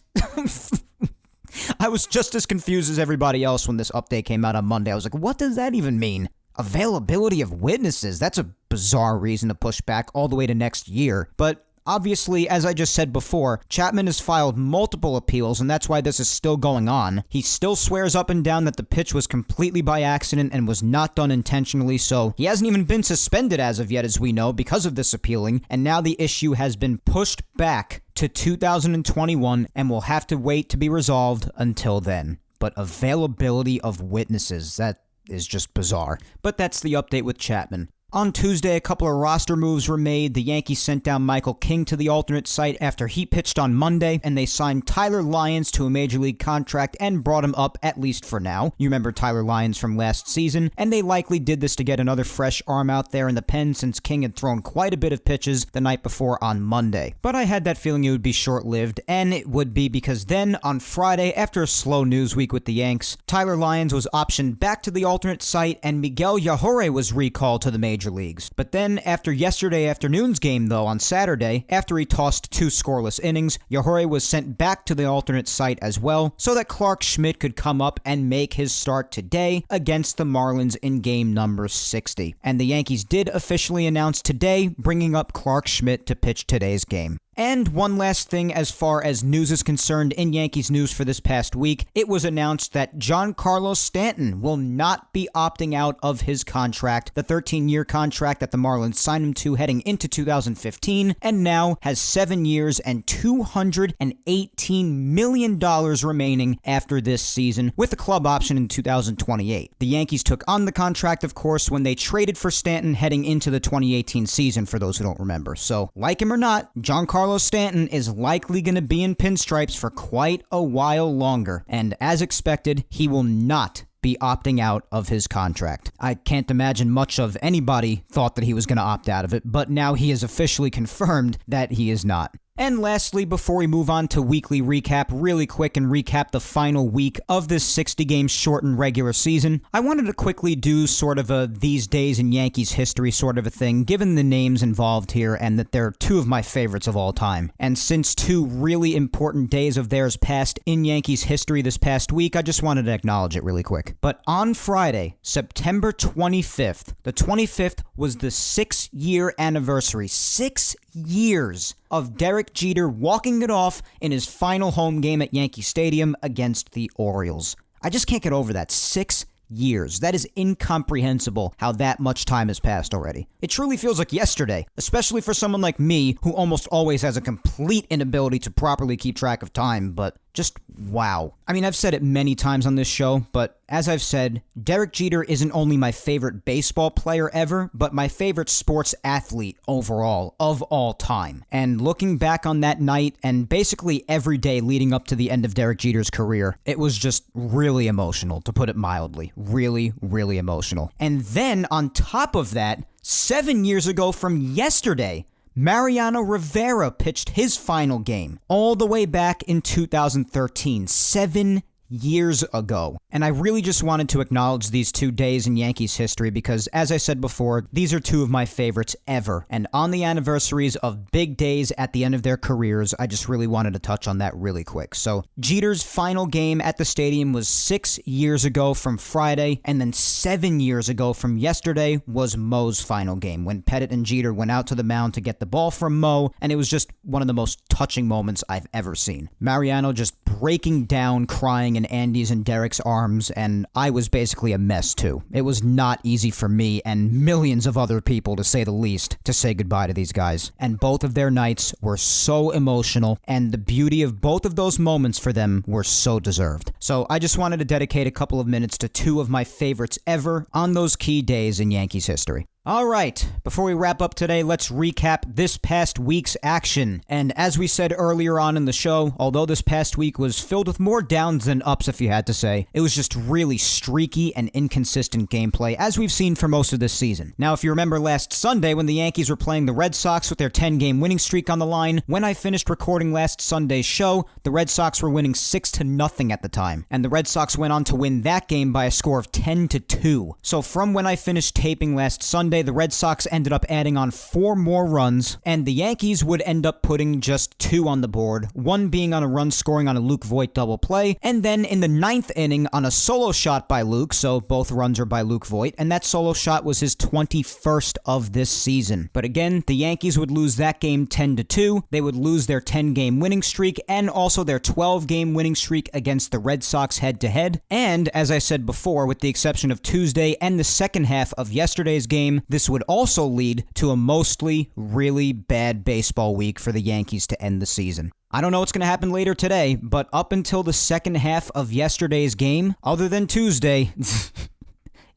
I was just as confused as everybody else when this update came out on Monday. I was like, what does that even mean? Availability of witnesses? That's a bizarre reason to push back all the way to next year. But Obviously, as I just said before, Chapman has filed multiple appeals, and that's why this is still going on. He still swears up and down that the pitch was completely by accident and was not done intentionally, so he hasn't even been suspended as of yet, as we know, because of this appealing, and now the issue has been pushed back to 2021 and will have to wait to be resolved until then. But availability of witnesses, that is just bizarre. But that's the update with Chapman. On Tuesday, a couple of roster moves were made. The Yankees sent down Michael King to the alternate site after he pitched on Monday, and they signed Tyler Lyons to a major league contract and brought him up, at least for now. You remember Tyler Lyons from last season, and they likely did this to get another fresh arm out there in the pen since King had thrown quite a bit of pitches the night before on Monday. But I had that feeling it would be short-lived, and it would be because then, on Friday, after a slow news week with the Yanks, Tyler Lyons was optioned back to the alternate site, and Miguel Yajure was recalled to the major leagues. But then, after yesterday afternoon's game, though, on Saturday, after he tossed 2 scoreless innings, Yajure was sent back to the alternate site as well, so that Clark Schmidt could come up and make his start today against the Marlins in game number 60. And the Yankees did officially announce today bringing up Clark Schmidt to pitch today's game. And one last thing as far as news is concerned in Yankees news for this past week, it was announced that Giancarlo Stanton will not be opting out of his contract, the 13-year contract that the Marlins signed him to heading into 2015, and now has 7 years and $218 million remaining after this season, with a club option in 2028. The Yankees took on the contract, of course, when they traded for Stanton heading into the 2018 season, for those who don't remember. So, like him or not, Giancarlo Stanton is likely going to be in pinstripes for quite a while longer, and as expected, he will not be opting out of his contract. I can't imagine much of anybody thought that he was going to opt out of it, but now he has officially confirmed that he is not. And lastly, before we move on to weekly recap, really quick and recap the final week of this 60-game shortened regular season, I wanted to quickly do sort of a these days in Yankees history sort of a thing, given the names involved here and that they're 2 of my favorites of all time. And since 2 really important days of theirs passed in Yankees history this past week, I just wanted to acknowledge it really quick. But on Friday, September 25th, the 25th was the 6-year anniversary. 6 years of Derek Jeter walking it off in his final home game at Yankee Stadium against the Orioles. I just can't get over that. 6 years. That is incomprehensible how that much time has passed already. It truly feels like yesterday, especially for someone like me who almost always has a complete inability to properly keep track of time, but just wow. I mean, I've said it many times on this show, but as I've said, Derek Jeter isn't only my favorite baseball player ever, but my favorite sports athlete overall of all time. And looking back on that night and basically every day leading up to the end of Derek Jeter's career, it was just really emotional, to put it mildly. Really, really emotional. And then on top of that, 7 years ago from yesterday, Mariano Rivera pitched his final game all the way back in 2013, 7 years ago. And I really just wanted to acknowledge these 2 days in Yankees history because, as I said before, these are 2 of my favorites ever. And on the anniversaries of big days at the end of their careers, I just really wanted to touch on that really quick. So, Jeter's final game at the stadium was 6 years ago from Friday, and then 7 years ago from yesterday was Mo's final game, when Pettit and Jeter went out to the mound to get the ball from Mo, and it was just one of the most touching moments I've ever seen. Mariano just breaking down, crying in Andy's and Derek's arms, and I was basically a mess too. It was not easy for me and millions of other people, to say the least, to say goodbye to these guys. And both of their nights were so emotional, and the beauty of both of those moments for them were so deserved. So I just wanted to dedicate a couple of minutes to 2 of my favorites ever on those key days in Yankees history. Alright, before we wrap up today, let's recap this past week's action. And as we said earlier on in the show, although this past week was filled with more downs than ups, if you had to say, it was just really streaky and inconsistent gameplay, as we've seen for most of this season. Now, if you remember last Sunday when the Yankees were playing the Red Sox with their 10-game winning streak on the line, when I finished recording last Sunday's show, the Red Sox were winning 6-0 at the time. And the Red Sox went on to win that game by a score of 10-2. So from when I finished taping last Sunday Monday, the Red Sox ended up adding on 4 more runs, and the Yankees would end up putting just 2 on the board, one being on a run scoring on a Luke Voit double play, and then in the 9th inning on a solo shot by Luke, so both runs are by Luke Voit, and that solo shot was his 21st of this season. But again, the Yankees would lose that game 10-2. They would lose their 10-game winning streak and also their 12-game winning streak against the Red Sox head-to-head. And as I said before, with the exception of Tuesday and the second half of yesterday's game, this would also lead to a mostly really bad baseball week for the Yankees to end the season. I don't know what's going to happen later today, but up until the second half of yesterday's game, other than Tuesday,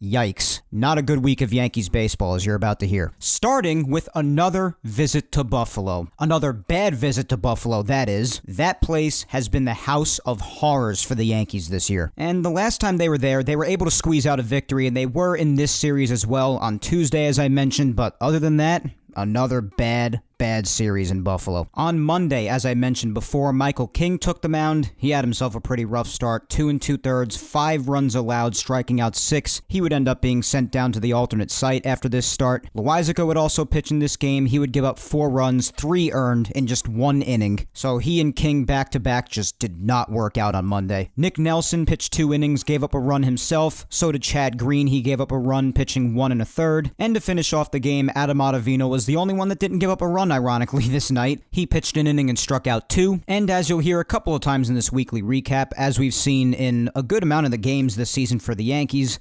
yikes. Not a good week of Yankees baseball, as you're about to hear. Starting with another visit to Buffalo. Another bad visit to Buffalo, that is. That place has been the house of horrors for the Yankees this year. And the last time they were there, they were able to squeeze out a victory, and they were in this series as well on Tuesday, as I mentioned, but other than that, another bad series in Buffalo. On Monday, as I mentioned before, Michael King took the mound. He had himself a pretty rough start, 2 2/3, 5 runs allowed, striking out 6. He would end up being sent down to the alternate site after this start. Loizica would also pitch in this game. He would give up 4 runs, 3 earned in just 1 inning. So he and King back-to-back just did not work out on Monday. Nick Nelson pitched 2 innings, gave up a run himself. So did Chad Green. He gave up a run, pitching 1 1/3. And to finish off the game, Adam Ottavino was the only one that didn't give up a run, ironically, this night. He pitched an inning and struck out 2. And as you'll hear a couple of times in this weekly recap, as we've seen in a good amount of the games this season for the Yankees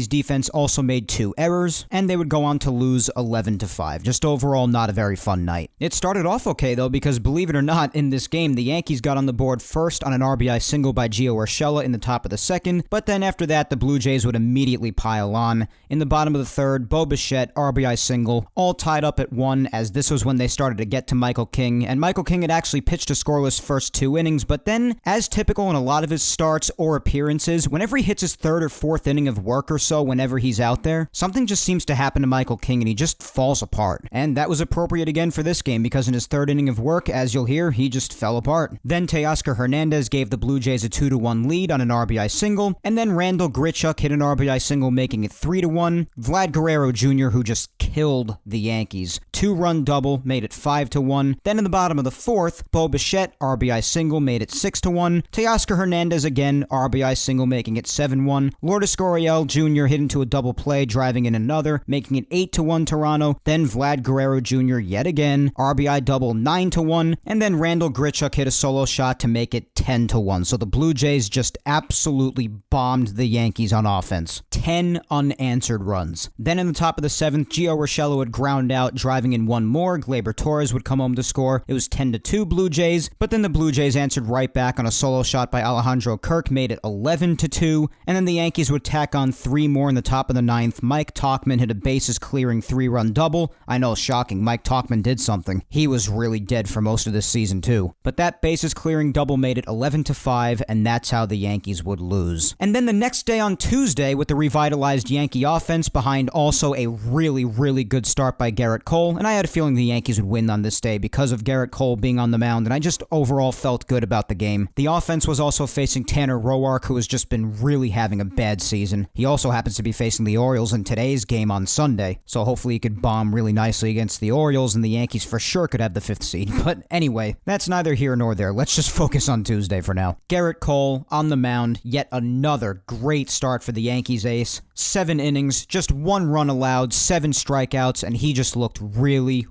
defense also made 2 errors, and they would go on to lose 11-5. Just overall, not a very fun night. It started off okay, though, because believe it or not, in this game, the Yankees got on the board first on an RBI single by Gio Urshela in the top of the second, but then after that, the Blue Jays would immediately pile on. In the bottom of the third, Bo Bichette, RBI single, all tied up at 1, as this was when they started to get to Michael King, and Michael King had actually pitched a scoreless first 2 innings, but then, as typical in a lot of his starts or appearances, whenever he hits his 3rd or 4th inning of work or so, whenever he's out there, something just seems to happen to Michael King, and he just falls apart. And that was appropriate again for this game, because in his 3rd inning of work, as you'll hear, he just fell apart. Then Teoscar Hernandez gave the Blue Jays a 2-1 lead on an RBI single, and then Randall Grichuk hit an RBI single, making it 3-1. Vlad Guerrero Jr., who just killed the Yankees, 2-run double, made it 5-1. Then in the bottom of the 4th, Bo Bichette, RBI single, made it 6-1. Teoscar Hernandez again, RBI single, making it 7-1. Lourdes Gurriel Jr. hit into a double play, driving in another, making it 8-1 Toronto. Then Vlad Guerrero Jr. yet again, RBI double, 9-1. And then Randall Grichuk hit a solo shot to make it 10-1. So the Blue Jays just absolutely bombed the Yankees on offense. 10 unanswered runs. Then in the top of the 7th, Gio Urshela would ground out, driving in 1 more. Gleyber Torres would come home to score. It was 10-2 Blue Jays, but then the Blue Jays answered right back on a solo shot by Alejandro Kirk, made it 11-2, and then the Yankees would tack on 3 more in the top of the 9th. Mike Tauchman hit a bases-clearing 3-run double. I know, shocking. Mike Tauchman did something. He was really dead for most of this season, too. But that bases-clearing double made it 11-5, and that's how the Yankees would lose. And then the next day on Tuesday, with the revitalized Yankee offense behind also a really good start by Garrett Cole, and I had a feeling the Yankees would win on this day because of Garrett Cole being on the mound, and I just overall felt good about the game. The offense was also facing Tanner Roark, who has just been really having a bad season. He also happens to be facing the Orioles in today's game on Sunday, so hopefully he could bomb really nicely against the Orioles, and the Yankees for sure could have the 5th seed. But anyway, that's neither here nor there. Let's just focus on Tuesday for now. Garrett Cole on the mound, yet another great start for the Yankees ace. 7 innings, just 1 run allowed, 7 strikeouts, and he just looked really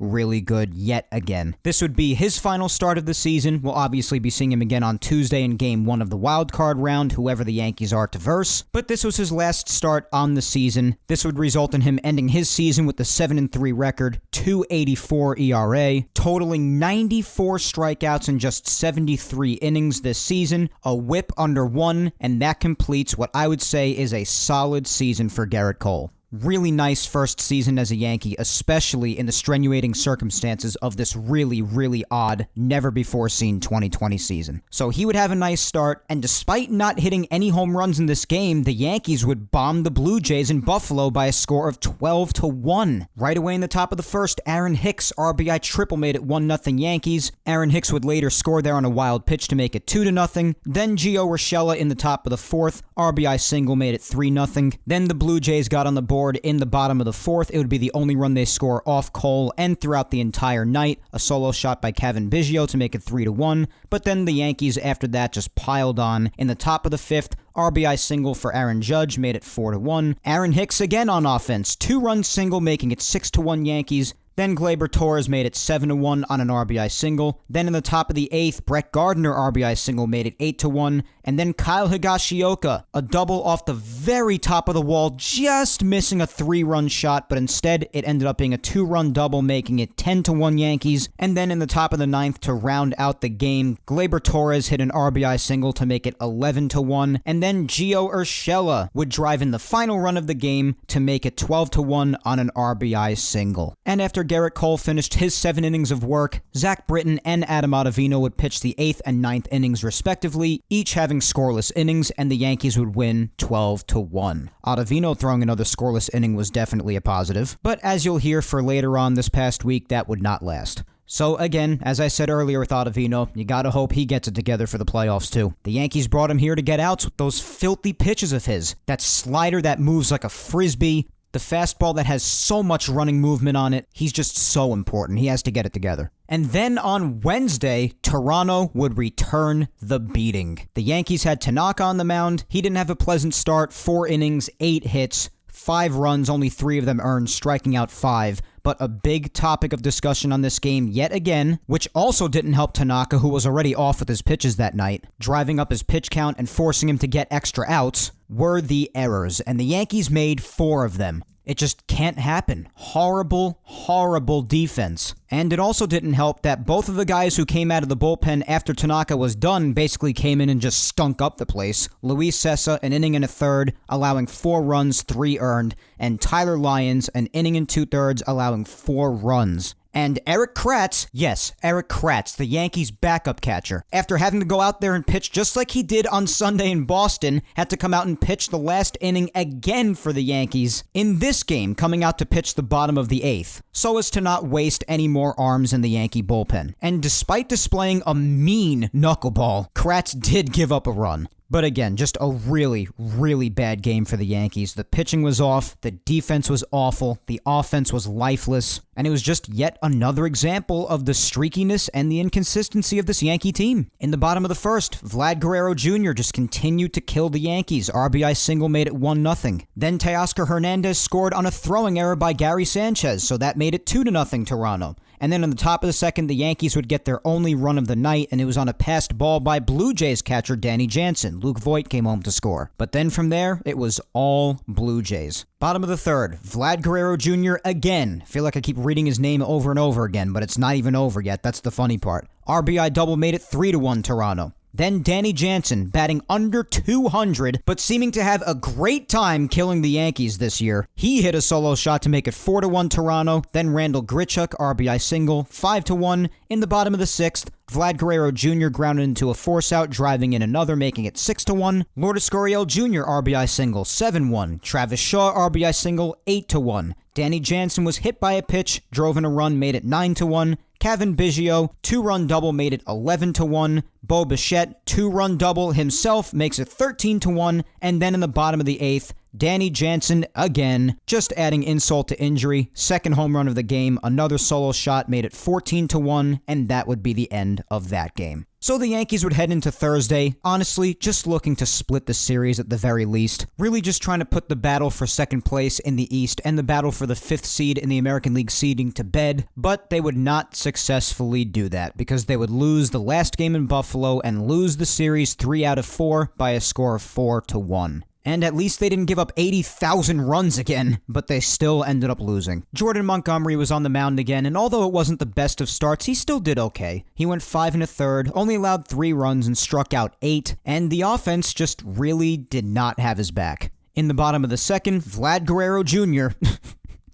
good yet again. This would be his final start of the season. We'll obviously be seeing him again on Tuesday in Game 1 of the wild card round, whoever the Yankees are to verse. But this was his last start on the season. This would result in him ending his season with a 7-3 record, 2.84 ERA, totaling 94 strikeouts in just 73 innings this season, a whip under 1, and that completes what I would say is a solid season for Garrett Cole. Really nice first season as a Yankee, especially in the strenuating circumstances of this really odd, never-before-seen 2020 season. So he would have a nice start, and despite not hitting any home runs in this game, the Yankees would bomb the Blue Jays in Buffalo by a score of 12-1. Right away in the top of the first, Aaron Hicks RBI triple made it 1-0 Yankees. Aaron Hicks would later score there on a wild pitch to make it 2-0. Then Gio Urshela in the top of the 4th, RBI single made it 3-0. Then the Blue Jays got on the board board in the bottom of the fourth. It would be the only run they score off Cole and throughout the entire night. A solo shot by Cavan Biggio to make it 3-1. But then the Yankees after that just piled on. In the top of the fifth, RBI single for Aaron Judge made it 4-1. Aaron Hicks again on offense. 2-run single making it 6-1 Yankees. Then Gleyber Torres made it 7-1 on an RBI single. Then in the top of the eighth, Brett Gardner RBI single made it 8-1. And then Kyle Higashioka, a double off the very top of the wall, just missing a 3-run shot, but instead it ended up being a 2-run double, making it 10-1 Yankees. And then in the top of the ninth, to round out the game, Gleyber Torres hit an RBI single to make it 11-1. And then Gio Urshela would drive in the final run of the game to make it 12-1 on an RBI single. And after Garrett Cole finished his 7 innings of work, Zach Britton and Adam Ottavino would pitch the 8th and 9th innings respectively, each having scoreless innings, and the Yankees would win 12-1. Ottavino throwing another scoreless inning was definitely a positive, but as you'll hear for later on this past week, that would not last. So again, as I said earlier with Ottavino, you gotta hope he gets it together for the playoffs too. The Yankees brought him here to get outs with those filthy pitches of his. That slider that moves like a frisbee, the fastball that has so much running movement on it. He's just so important. He has to get it together. And then on Wednesday, Toronto would return the beating. The Yankees had Tanaka on the mound. He didn't have a pleasant start. 4 innings, 8 hits, 5 runs, only 3 of them earned, striking out 5. But a big topic of discussion on this game yet again, which also didn't help Tanaka, who was already off with his pitches that night, driving up his pitch count and forcing him to get extra outs, were the errors, and the Yankees made 4 of them. It just can't happen. Horrible, horrible defense. And it also didn't help that both of the guys who came out of the bullpen after Tanaka was done basically came in and just stunk up the place. Luis Sessa, an inning and a third, allowing 4 runs, 3 earned, and Tyler Lyons, an inning and 2/3, allowing 4 runs. And Eric Kratz, yes, Eric Kratz, the Yankees' backup catcher, after having to go out there and pitch just like he did on Sunday in Boston, had to come out and pitch the last inning again for the Yankees in this game, coming out to pitch the bottom of the 8th, so as to not waste any more arms in the Yankee bullpen. And despite displaying a mean knuckleball, Kratz did give up a run. But again, just a really, really bad game for the Yankees. The pitching was off, the defense was awful, the offense was lifeless, and it was just yet another example of the streakiness and the inconsistency of this Yankee team. In the bottom of the first, Vlad Guerrero Jr. just continued to kill the Yankees. RBI single made it 1-0. Then Teoscar Hernandez scored on a throwing error by Gary Sanchez, so that made it 2-0 Toronto. And then on the top of the second, the Yankees would get their only run of the night, and it was on a passed ball by Blue Jays catcher Danny Jansen. Luke Voit came home to score. But then from there, it was all Blue Jays. Bottom of the third, Vlad Guerrero Jr. again. I feel like I keep reading his name over and over again, but it's not even over yet. That's the funny part. RBI double made it 3-1 Toronto. Then Danny Jansen, batting under 200, but seeming to have a great time killing the Yankees this year. He hit a solo shot to make it 4-1 Toronto. Then Randall Grichuk, RBI single, 5-1. In the bottom of the 6th, Vlad Guerrero Jr. grounded into a force-out, driving in another, making it 6-1. Lourdes Gurriel Jr. RBI single, 7-1. Travis Shaw RBI single, 8-1. Danny Jansen was hit by a pitch, drove in a run, made it 9-1. Cavan Biggio, 2-run double, made it 11-1. Bo Bichette, 2-run double himself, makes it 13-1. And then in the bottom of the 8th, Danny Jansen again, just adding insult to injury. Second home run of the game, another solo shot, made it 14-1, and that would be the end of that game. So the Yankees would head into Thursday, honestly, just looking to split the series at the very least. Really just trying to put the battle for second place in the East and the battle for the 5th seed in the American League seeding to bed, but they would not successfully do that because they would lose the last game in Buffalo and lose the series 3 out of 4 by a score of 4-1. And at least they didn't give up 80,000 runs again, but they still ended up losing. Jordan Montgomery was on the mound again, and although it wasn't the best of starts, he still did okay. He went 5 1/3, only allowed 3 runs and struck out 8, and the offense just really did not have his back. In the bottom of the second, Vlad Guerrero Jr.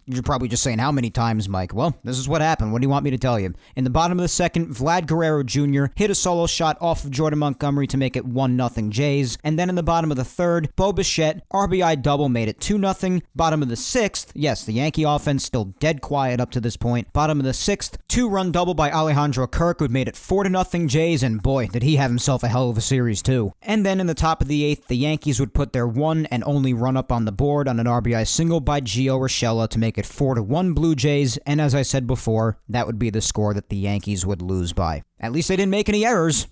You're probably just saying, how many times, Mike? Well, this is what happened. What do you want me to tell you? In the bottom of the second, Vlad Guerrero Jr. hit a solo shot off of Jordan Montgomery to make it 1-0 Jays. And then in the bottom of the third, Bo Bichette, RBI double, made it 2-0. Bottom of the sixth, yes, the Yankee offense still dead quiet up to this point. Bottom of the sixth, 2-run double by Alejandro Kirk, made it 4-0 Jays, and boy, did he have himself a hell of a series too. And then in the top of the eighth, the Yankees would put their one and only run up on the board on an RBI single by Gio Urshela to make it 4-1 Blue Jays, and as I said before, that would be the score that the Yankees would lose by. At least they didn't make any errors.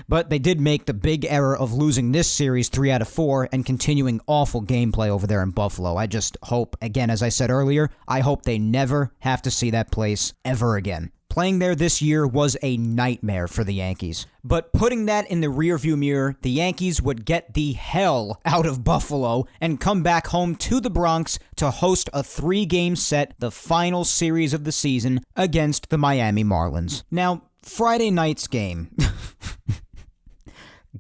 But they did make the big error of losing this series 3 out of 4 and continuing awful gameplay over there in Buffalo. I just hope, again, as I said earlier, I hope they never have to see that place ever again. Playing there this year was a nightmare for the Yankees. But putting that in the rearview mirror, the Yankees would get the hell out of Buffalo and come back home to the Bronx to host a 3-game set, the final series of the season, against the Miami Marlins. Now, Friday night's game.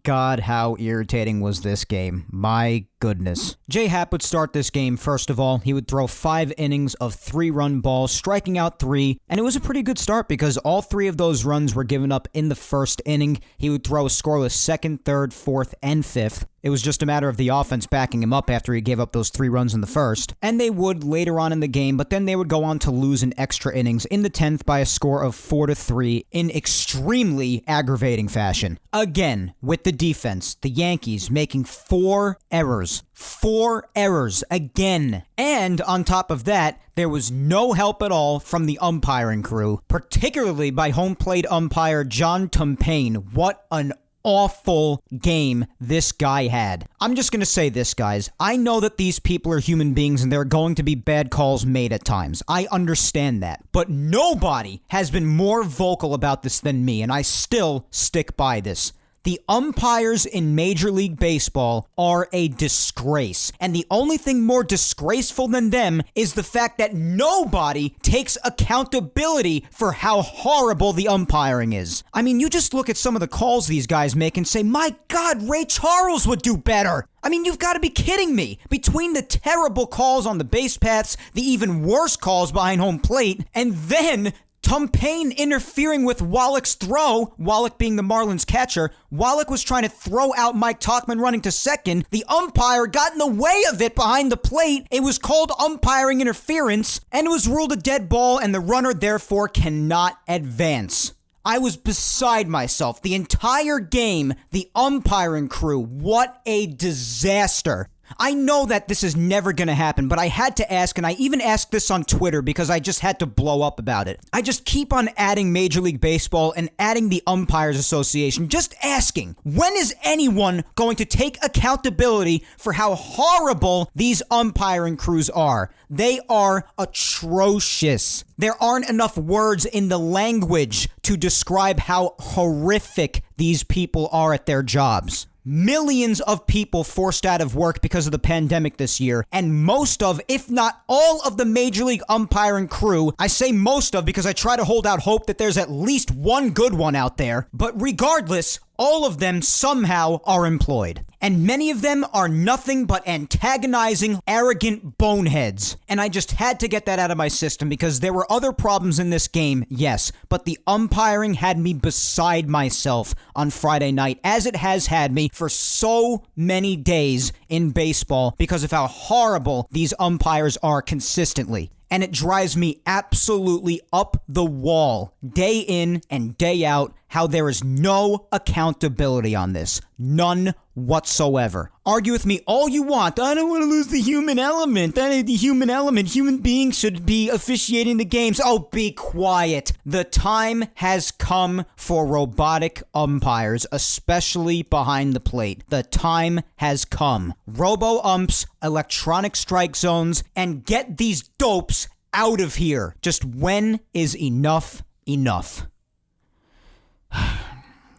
God, how irritating was this game. My goodness. J-Hap would start this game first of all. He would throw 5 innings of 3-run balls, striking out 3, and it was a pretty good start because all 3 of those runs were given up in the first inning. He would throw a scoreless second, third, fourth, and fifth. It was just a matter of the offense backing him up after he gave up those 3 runs in the first. And they would later on in the game, but then they would go on to lose in extra innings in the 10th by a score of 4-3 in extremely aggravating fashion. Again, with the defense, the Yankees making 4 errors. 4 errors again. And on top of that, there was no help at all from the umpiring crew, particularly by home plate umpire John Tumpain. What an awful game this guy had. I'm just going to say this, guys. I know that these people are human beings and there are going to be bad calls made at times. I understand that. But nobody has been more vocal about this than me, and I still stick by this. The umpires in Major League Baseball are a disgrace. And the only thing more disgraceful than them is the fact that nobody takes accountability for how horrible the umpiring is. I mean, you just look at some of the calls these guys make and say, my God, Ray Charles would do better. I mean, you've got to be kidding me. Between the terrible calls on the base paths, the even worse calls behind home plate, and then Tumpain interfering with Wallach's throw, Wallach being the Marlins catcher. Wallach was trying to throw out Mike Tauchman running to second. The umpire got in the way of it behind the plate. It was called umpiring interference, and it was ruled a dead ball, and the runner therefore cannot advance. I was beside myself. The entire game, the umpiring crew, what a disaster. I know that this is never going to happen, but I had to ask, and I even asked this on Twitter because I just had to blow up about it. I just keep on adding Major League Baseball and adding the Umpires Association, just asking, when is anyone going to take accountability for how horrible these umpiring crews are? They are atrocious. There aren't enough words in the language to describe how horrific these people are at their jobs. Millions of people forced out of work because of the pandemic this year, and most of, if not all of the Major League umpiring crew, I say most of because I try to hold out hope that there's at least one good one out there, but regardless, all of them somehow are employed. And many of them are nothing but antagonizing, arrogant boneheads. And I just had to get that out of my system because there were other problems in this game, yes, but the umpiring had me beside myself on Friday night, as it has had me for so many days in baseball because of how horrible these umpires are consistently. And it drives me absolutely up the wall, day in and day out, how there is no accountability on this. None whatsoever. Argue with me all you want. I don't want to lose the human element. Human beings should be officiating the games. Oh, be quiet. The time has come for robotic umpires, especially behind the plate. The time has come. Robo-umps, electronic strike zones, and get these dopes out of here. Just when is enough enough?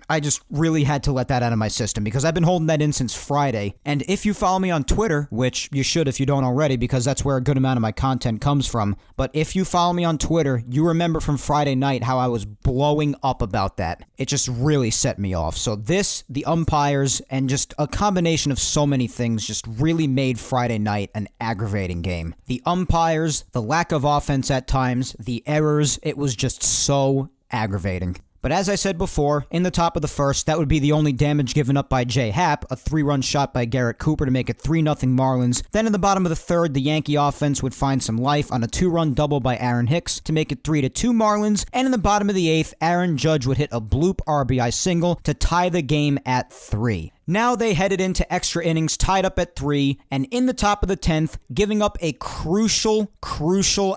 I just really had to let that out of my system because I've been holding that in since Friday. And if you follow me on Twitter, which you should if you don't already because that's where a good amount of my content comes from, but if you follow me on Twitter, you remember from Friday night how I was blowing up about that. It just really set me off. So this, the umpires, and just a combination of so many things just really made Friday night an aggravating game. The umpires, the lack of offense at times, the errors, it was just so aggravating. But as I said before, in the top of the first, that would be the only damage given up by J. Happ, a 3-run shot by Garrett Cooper to make it 3-0 Marlins. Then in the bottom of the third, the Yankee offense would find some life on a 2-run double by Aaron Hicks to make it 3-2 Marlins. And in the bottom of the eighth, Aaron Judge would hit a bloop RBI single to tie the game at 3. Now they headed into extra innings tied up at 3, and in the top of the 10th, giving up a crucial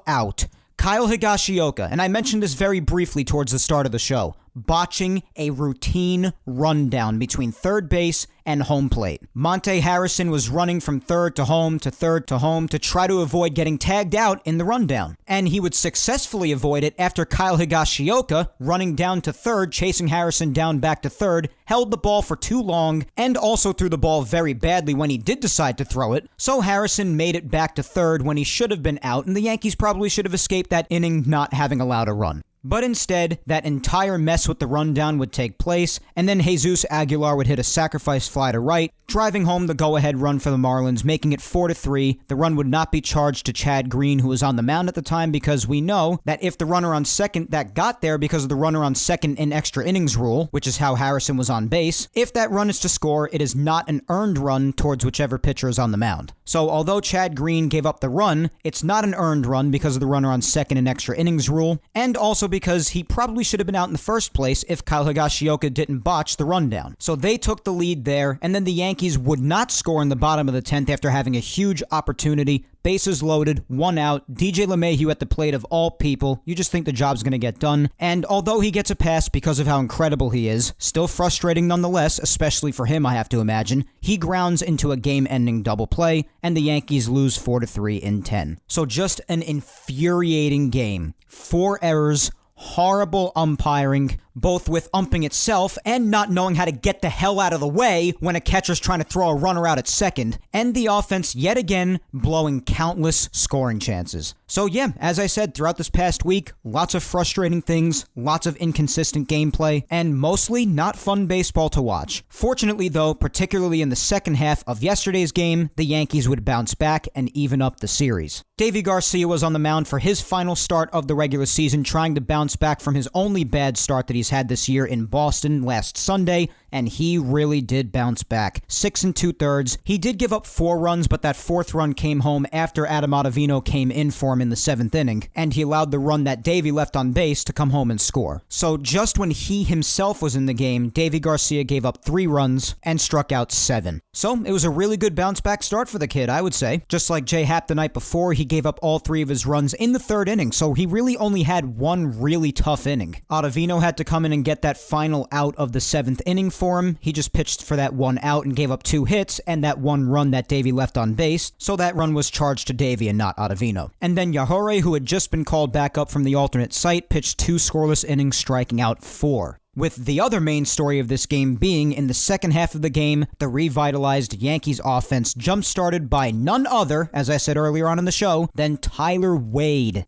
out. Kyle Higashioka, and I mentioned this very briefly towards the start of the show, botching a routine rundown between third base and home plate. Monte Harrison was running from third to home to try to avoid getting tagged out in the rundown. And he would successfully avoid it after Kyle Higashioka, running down to third, chasing Harrison down back to third, held the ball for too long and also threw the ball very badly when he did decide to throw it. So Harrison made it back to third when he should have been out, and the Yankees probably should have escaped that inning not having allowed a run. But instead, that entire mess with the rundown would take place, and then Jesus Aguilar would hit a sacrifice fly to right, driving home the go-ahead run for the Marlins, making it 4-3. The run would not be charged to Chad Green, who was on the mound at the time, because we know that if the runner on second that got there because of the runner on second in extra innings rule, which is how Harrison was on base, if that run is to score, it is not an earned run towards whichever pitcher is on the mound. So although Chad Green gave up the run, it's not an earned run because of the runner on second in extra innings rule, and also because he probably should have been out in the first place if Kyle Higashioka didn't botch the rundown. So they took the lead there, and then the Yankees would not score in the bottom of the 10th after having a huge opportunity. Bases loaded, 1 out, DJ LeMahieu at the plate of all people. You just think the job's going to get done. And although he gets a pass because of how incredible he is, still frustrating nonetheless, especially for him, I have to imagine, he grounds into a game-ending double play, and the Yankees lose 4-3 in 10. So just an infuriating game. 4 errors, horrible umpiring, both with umping itself and not knowing how to get the hell out of the way when a catcher's trying to throw a runner out at second, and the offense yet again blowing countless scoring chances. So yeah, as I said, throughout this past week, lots of frustrating things, lots of inconsistent gameplay, and mostly not fun baseball to watch. Fortunately though, particularly in the second half of yesterday's game, the Yankees would bounce back and even up the series. Deivi Garcia was on the mound for his final start of the regular season, trying to bounce back from his only bad start that he's had this year in Boston last Sunday, and he really did bounce back. 6 2/3. He did give up 4 runs, but that 4th run came home after Adam Ottavino came in for him in the 7th inning, and he allowed the run that Deivi left on base to come home and score. So just when he himself was in the game, Deivi Garcia gave up 3 runs and struck out 7. So it was a really good bounce back start for the kid, I would say. Just like J. Happ the night before, he gave up all 3 of his runs in the 3rd inning, so he really only had 1 really tough inning. Ottavino had to come in and get that final out of the 7th inning for him. He just pitched for that 1 out and gave up 2 hits and that 1 run that Deivi left on base, so that run was charged to Deivi and not Ottavino. And then Yajure, who had just been called back up from the alternate site, pitched 2 scoreless innings, striking out 4. With the other main story of this game being, in the second half of the game, the revitalized Yankees offense jump-started by none other, as I said earlier on in the show, than Tyler Wade.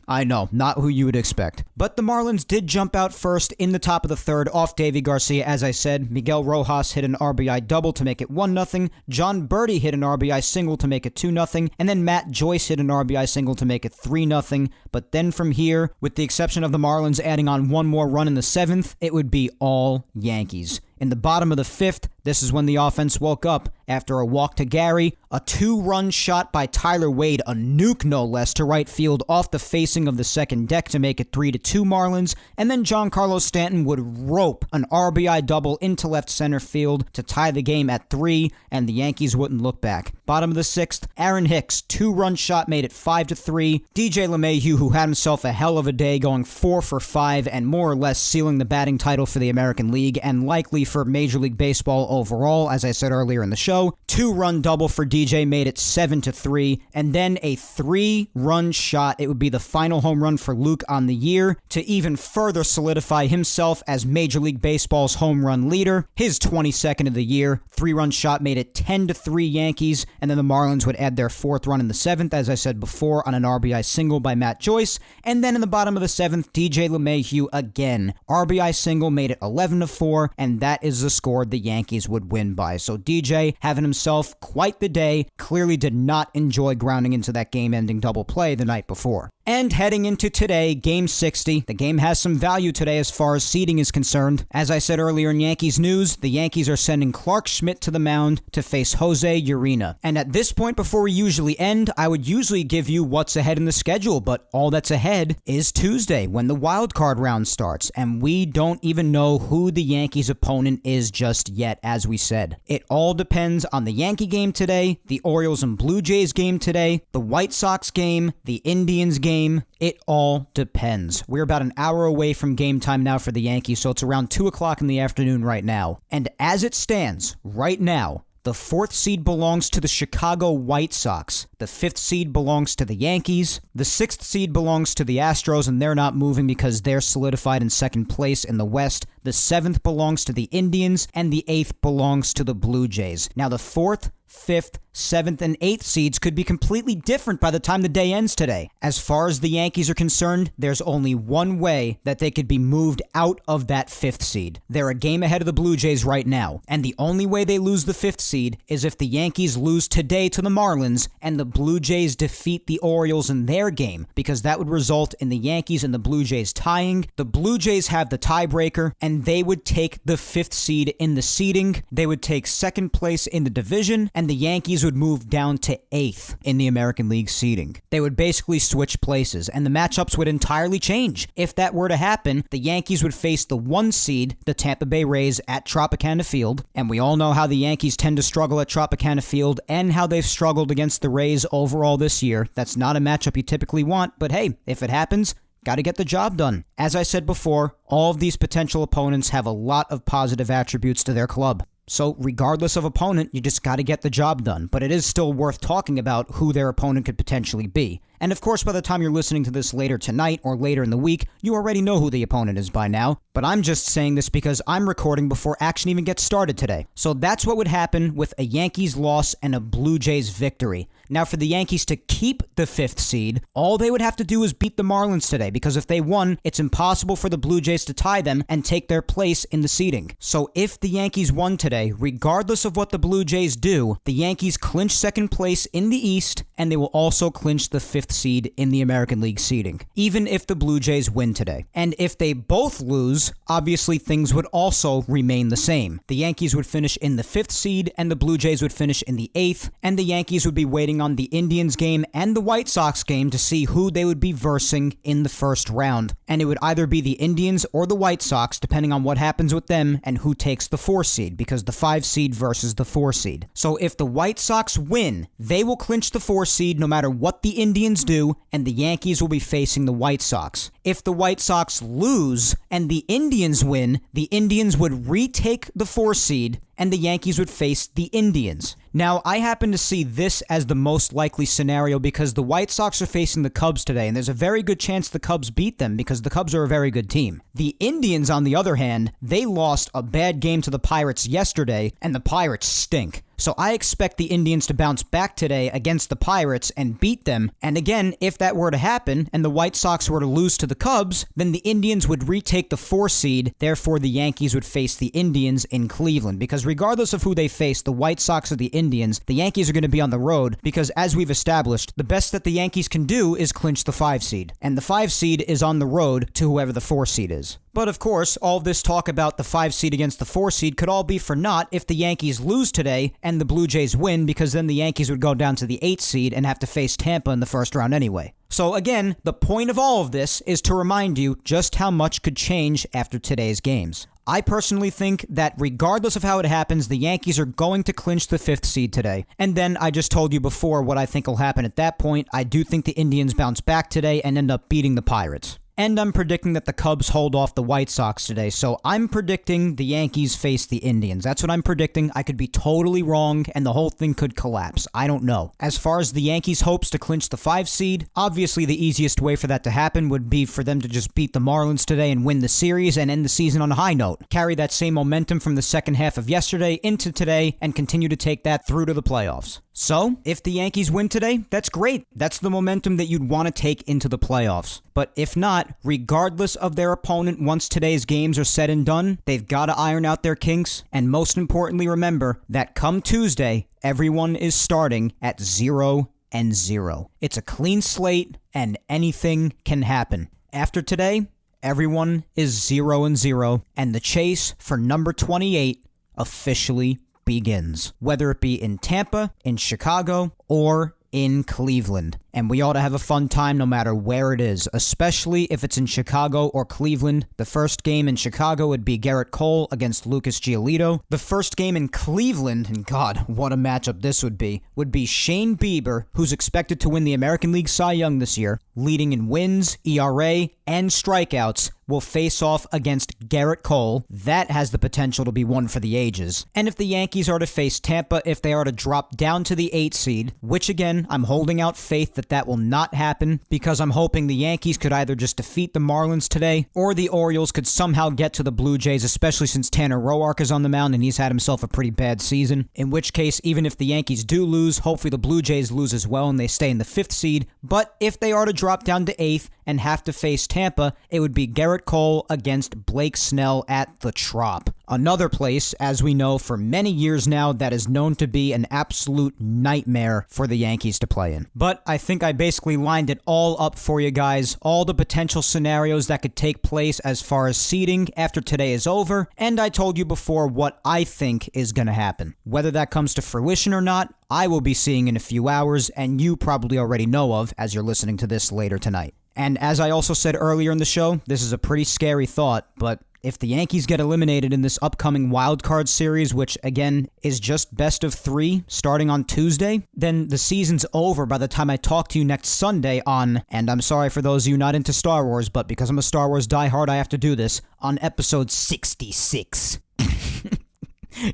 I know, not who you would expect. But the Marlins did jump out first in the top of the 3rd off Deivi Garcia, as I said. Miguel Rojas hit an RBI double to make it 1-0. John Birdie hit an RBI single to make it 2-0. And then Matt Joyce hit an RBI single to make it 3-0. But then from here, with the exception of the Marlins adding on 1 more run in the 7th, it would be all Yankees. In the bottom of the 5th, this is when the offense woke up after a walk to Gary, a 2-run shot by Tyler Wade, a nuke no less, to right field off the facing of the second deck to make it 3-2 Marlins, and then Giancarlo Stanton would rope an RBI double into left center field to tie the game at 3, and the Yankees wouldn't look back. Bottom of the 6th, Aaron Hicks, 2-run shot made it 5-3. DJ LeMahieu, who had himself a hell of a day, going 4 for 5 and more or less sealing the batting title for the American League, and likely for Major League Baseball overall, as I said earlier in the show. 2-run double for DJ made it 7-3, and then a 3-run shot. It would be the final home run for Luke on the year to even further solidify himself as Major League Baseball's home run leader. His 22nd of the year. 3-run shot made it 10-3 Yankees, and then the Marlins would add their 4th run in the 7th, as I said before, on an RBI single by Matt Joyce. And then in the bottom of the 7th, DJ LeMahieu again. RBI single made it 11-4, and that is the score the Yankees would win by. So DJ having himself quite the day, clearly did not enjoy grounding into that game-ending double play the night before. And heading into today, Game 60, the game has some value today as far as seeding is concerned. As I said earlier in Yankees news, the Yankees are sending Clark Schmidt to the mound to face Jose Urena. And at this point, before we usually end, I would usually give you what's ahead in the schedule, but all that's ahead is Tuesday when the wild card round starts, and we don't even know who the Yankees' opponent is just yet, as we said. It all depends on the Yankee game today, the Orioles and Blue Jays game today, the White Sox game, the Indians game. It all depends. We're about an hour away from game time now for the Yankees, so it's around 2 o'clock in the afternoon right now. And as it stands right now, the 4th seed belongs to the Chicago White Sox. The 5th seed belongs to the Yankees. The 6th seed belongs to the Astros, and they're not moving because they're solidified in 2nd place in the West. The 7th belongs to the Indians, and the 8th belongs to the Blue Jays. Now, the 4th, 5th, 7th, and 8th seeds could be completely different by the time the day ends today. As far as the Yankees are concerned, there's only one way that they could be moved out of that 5th seed. They're a game ahead of the Blue Jays right now, and the only way they lose the 5th seed is if the Yankees lose today to the Marlins and the Blue Jays defeat the Orioles in their game, because that would result in the Yankees and the Blue Jays tying. The Blue Jays have the tiebreaker, and they would take the 5th seed in the seeding. They would take 2nd place in the division, and the Yankees would move down to 8th in the American League seeding. They would basically switch places, and the matchups would entirely change. If that were to happen, the Yankees would face the 1 seed, the Tampa Bay Rays, at Tropicana Field, and we all know how the Yankees tend to struggle at Tropicana Field and how they've struggled against the Rays overall this year. That's not a matchup you typically want, but hey, if it happens, got to get the job done. As I said before, all of these potential opponents have a lot of positive attributes to their club. So regardless of opponent, you just got to get the job done. But it is still worth talking about who their opponent could potentially be. And of course, by the time you're listening to this later tonight or later in the week, you already know who the opponent is by now. But I'm just saying this because I'm recording before action even gets started today. So that's what would happen with a Yankees loss and a Blue Jays victory. Now, for the Yankees to keep the 5th seed, all they would have to do is beat the Marlins today, because if they won, it's impossible for the Blue Jays to tie them and take their place in the seeding. So if the Yankees won today, regardless of what the Blue Jays do, the Yankees clinch 2nd place in the East, and they will also clinch the 5th seed in the American League seeding, even if the Blue Jays win today. And if they both lose, obviously things would also remain the same. The Yankees would finish in the 5th seed, and the Blue Jays would finish in the 8th, and the Yankees would be waiting on the Indians game and the White Sox game to see who they would be versing in the first round. And it would either be the Indians or the White Sox, depending on what happens with them and who takes the 4 seed, because the 5 seed versus the 4 seed. So if the White Sox win, they will clinch the 4 seed no matter what the Indians do, and the Yankees will be facing the White Sox. If the White Sox lose and the Indians win, the Indians would retake the 4 seed, and the Yankees would face the Indians. Now, I happen to see this as the most likely scenario because the White Sox are facing the Cubs today, and there's a very good chance the Cubs beat them because the Cubs are a very good team. The Indians, on the other hand, they lost a bad game to the Pirates yesterday, and the Pirates stink. So I expect the Indians to bounce back today against the Pirates and beat them. And again, if that were to happen and the White Sox were to lose to the Cubs, then the Indians would retake the 4 seed. Therefore, the Yankees would face the Indians in Cleveland. Because regardless of who they face, the White Sox or the Indians, the Yankees are going to be on the road. Because as we've established, the best that the Yankees can do is clinch the 5 seed. And the 5 seed is on the road to whoever the 4 seed is. But of course, all this talk about the 5 seed against the 4 seed could all be for naught if the Yankees lose today and the Blue Jays win, because then the Yankees would go down to the 8 seed and have to face Tampa in the first round anyway. So again, the point of all of this is to remind you just how much could change after today's games. I personally think that regardless of how it happens, the Yankees are going to clinch the 5th seed today. And then I just told you before what I think will happen at that point. I do think the Indians bounce back today and end up beating the Pirates. And I'm predicting that the Cubs hold off the White Sox today. So I'm predicting the Yankees face the Indians. That's what I'm predicting. I could be totally wrong, and the whole thing could collapse. I don't know. As far as the Yankees' hopes to clinch the 5 seed, obviously the easiest way for that to happen would be for them to just beat the Marlins today and win the series and end the season on a high note. Carry that same momentum from the second half of yesterday into today and continue to take that through to the playoffs. So, if the Yankees win today, that's great. That's the momentum that you'd want to take into the playoffs. But if not, regardless of their opponent, once today's games are said and done, they've got to iron out their kinks. And most importantly, remember that come Tuesday, everyone is starting at 0-0. It's a clean slate, and anything can happen. After today, everyone is 0-0, and the chase for number 28 officially begins, whether it be in Tampa, in Chicago, or in Cleveland. And we ought to have a fun time no matter where it is, especially if it's in Chicago or Cleveland. The first game in Chicago would be Garrett Cole against Lucas Giolito. The first game in Cleveland, and God, what a matchup this would be Shane Bieber, who's expected to win the American League Cy Young this year, leading in wins, ERA, and strikeouts, will face off against Garrett Cole. That has the potential to be one for the ages. And if the Yankees are to face Tampa, if they are to drop down to the 8 seed, which again, I'm holding out faith that will not happen, because I'm hoping the Yankees could either just defeat the Marlins today, or the Orioles could somehow get to the Blue Jays, especially since Tanner Roark is on the mound and he's had himself a pretty bad season. In which case, even if the Yankees do lose, hopefully the Blue Jays lose as well and they stay in the 5th seed. But if they are to drop down to 8th and have to face Tampa, it would be Garrett Cole against Blake Snell at the Trop. Another place, as we know for many years now, that is known to be an absolute nightmare for the Yankees to play in. But I think I basically lined it all up for you guys, all the potential scenarios that could take place as far as seeding after today is over, and I told you before what I think is going to happen. Whether that comes to fruition or not, I will be seeing in a few hours, and you probably already know of as you're listening to this later tonight. And as I also said earlier in the show, this is a pretty scary thought, but if the Yankees get eliminated in this upcoming wildcard series, which again is just best of 3 starting on Tuesday, then the season's over by the time I talk to you next Sunday on, and I'm sorry for those of you not into Star Wars, but because I'm a Star Wars diehard, I have to do this, on episode 66.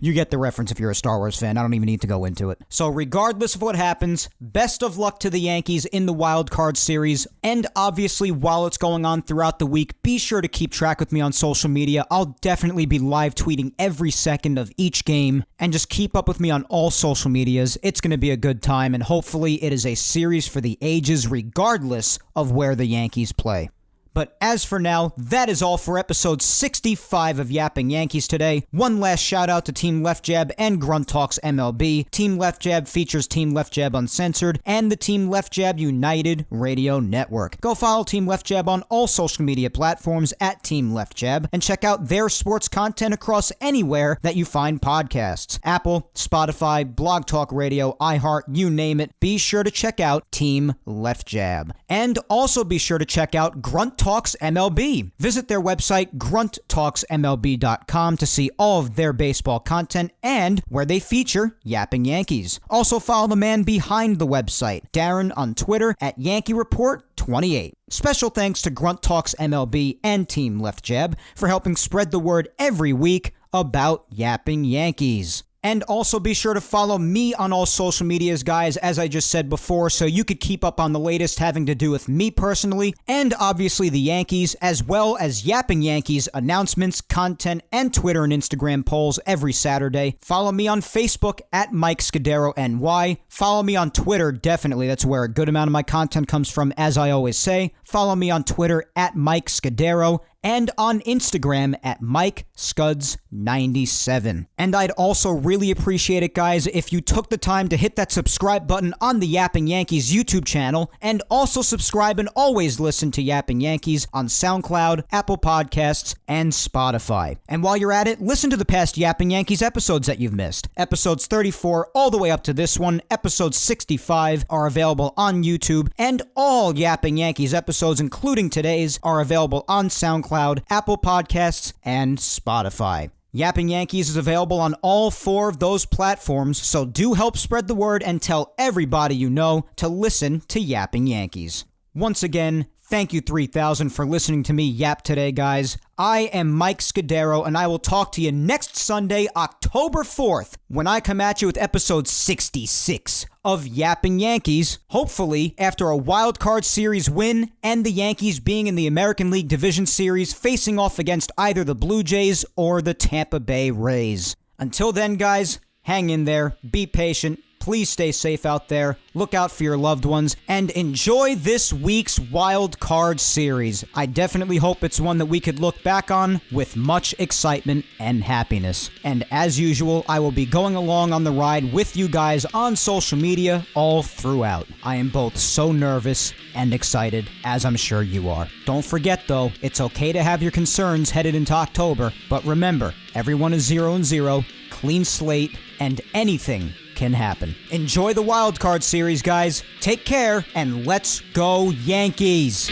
You get the reference if you're a Star Wars fan. I don't even need to go into it. So regardless of what happens, best of luck to the Yankees in the wild card series. And obviously, while it's going on throughout the week, be sure to keep track with me on social media. I'll definitely be live tweeting every second of each game. And just keep up with me on all social medias. It's going to be a good time, and hopefully it is a series for the ages regardless of where the Yankees play. But as for now, that is all for episode 65 of Yapping Yankees today. One last shout out to Team Left Jab and Grunt Talks MLB. Team Left Jab features Team Left Jab Uncensored and the Team Left Jab United Radio Network. Go follow Team Left Jab on all social media platforms at Team Left Jab and check out their sports content across anywhere that you find podcasts. Apple, Spotify, Blog Talk Radio, iHeart, you name it. Be sure to check out Team Left Jab. And also be sure to check out Grunt Talks MLB. Visit their website, grunttalksmlb.com, to see all of their baseball content and where they feature Yapping Yankees. Also follow the man behind the website, Darren, on Twitter at Yankee Report 28. Special thanks to Grunt Talks MLB and Team Left Jab for helping spread the word every week about Yapping Yankees. And also be sure to follow me on all social medias, guys, as I just said before, so you could keep up on the latest having to do with me personally, and obviously the Yankees, as well as Yapping Yankees announcements, content, and Twitter and Instagram polls every Saturday. Follow me on Facebook at Mike Scudiero NY. Follow me on Twitter, definitely. That's where a good amount of my content comes from, as I always say. Follow me on Twitter at Mike Scudiero. And on Instagram at MikeScuds97. And I'd also really appreciate it, guys, if you took the time to hit that subscribe button on the Yapping Yankees YouTube channel, and also subscribe and always listen to Yapping Yankees on SoundCloud, Apple Podcasts, and Spotify. And while you're at it, listen to the past Yapping Yankees episodes that you've missed. Episodes 34 all the way up to this one, episodes 65 are available on YouTube, and all Yapping Yankees episodes, including today's, are available on SoundCloud, Apple Podcasts, and Spotify. Yapping Yankees is available on all 4 of those platforms, so do help spread the word and tell everybody you know to listen to Yapping Yankees. Once again, Thank you, 3000, for listening to me yap today, guys. I am Mike Scudiero, and I will talk to you next Sunday, October 4th, when I come at you with episode 66 of Yapping Yankees, hopefully after a wild card series win and the Yankees being in the American League Division Series facing off against either the Blue Jays or the Tampa Bay Rays. Until then, guys, hang in there, be patient. Please stay safe out there, look out for your loved ones, and enjoy this week's wild card series. I definitely hope it's one that we could look back on with much excitement and happiness. And as usual, I will be going along on the ride with you guys on social media all throughout. I am both so nervous and excited, as I'm sure you are. Don't forget though, it's okay to have your concerns headed into October, but remember, everyone is 0-0, clean slate, and anything can happen. Enjoy the wild card series, guys. Take care, and let's go Yankees!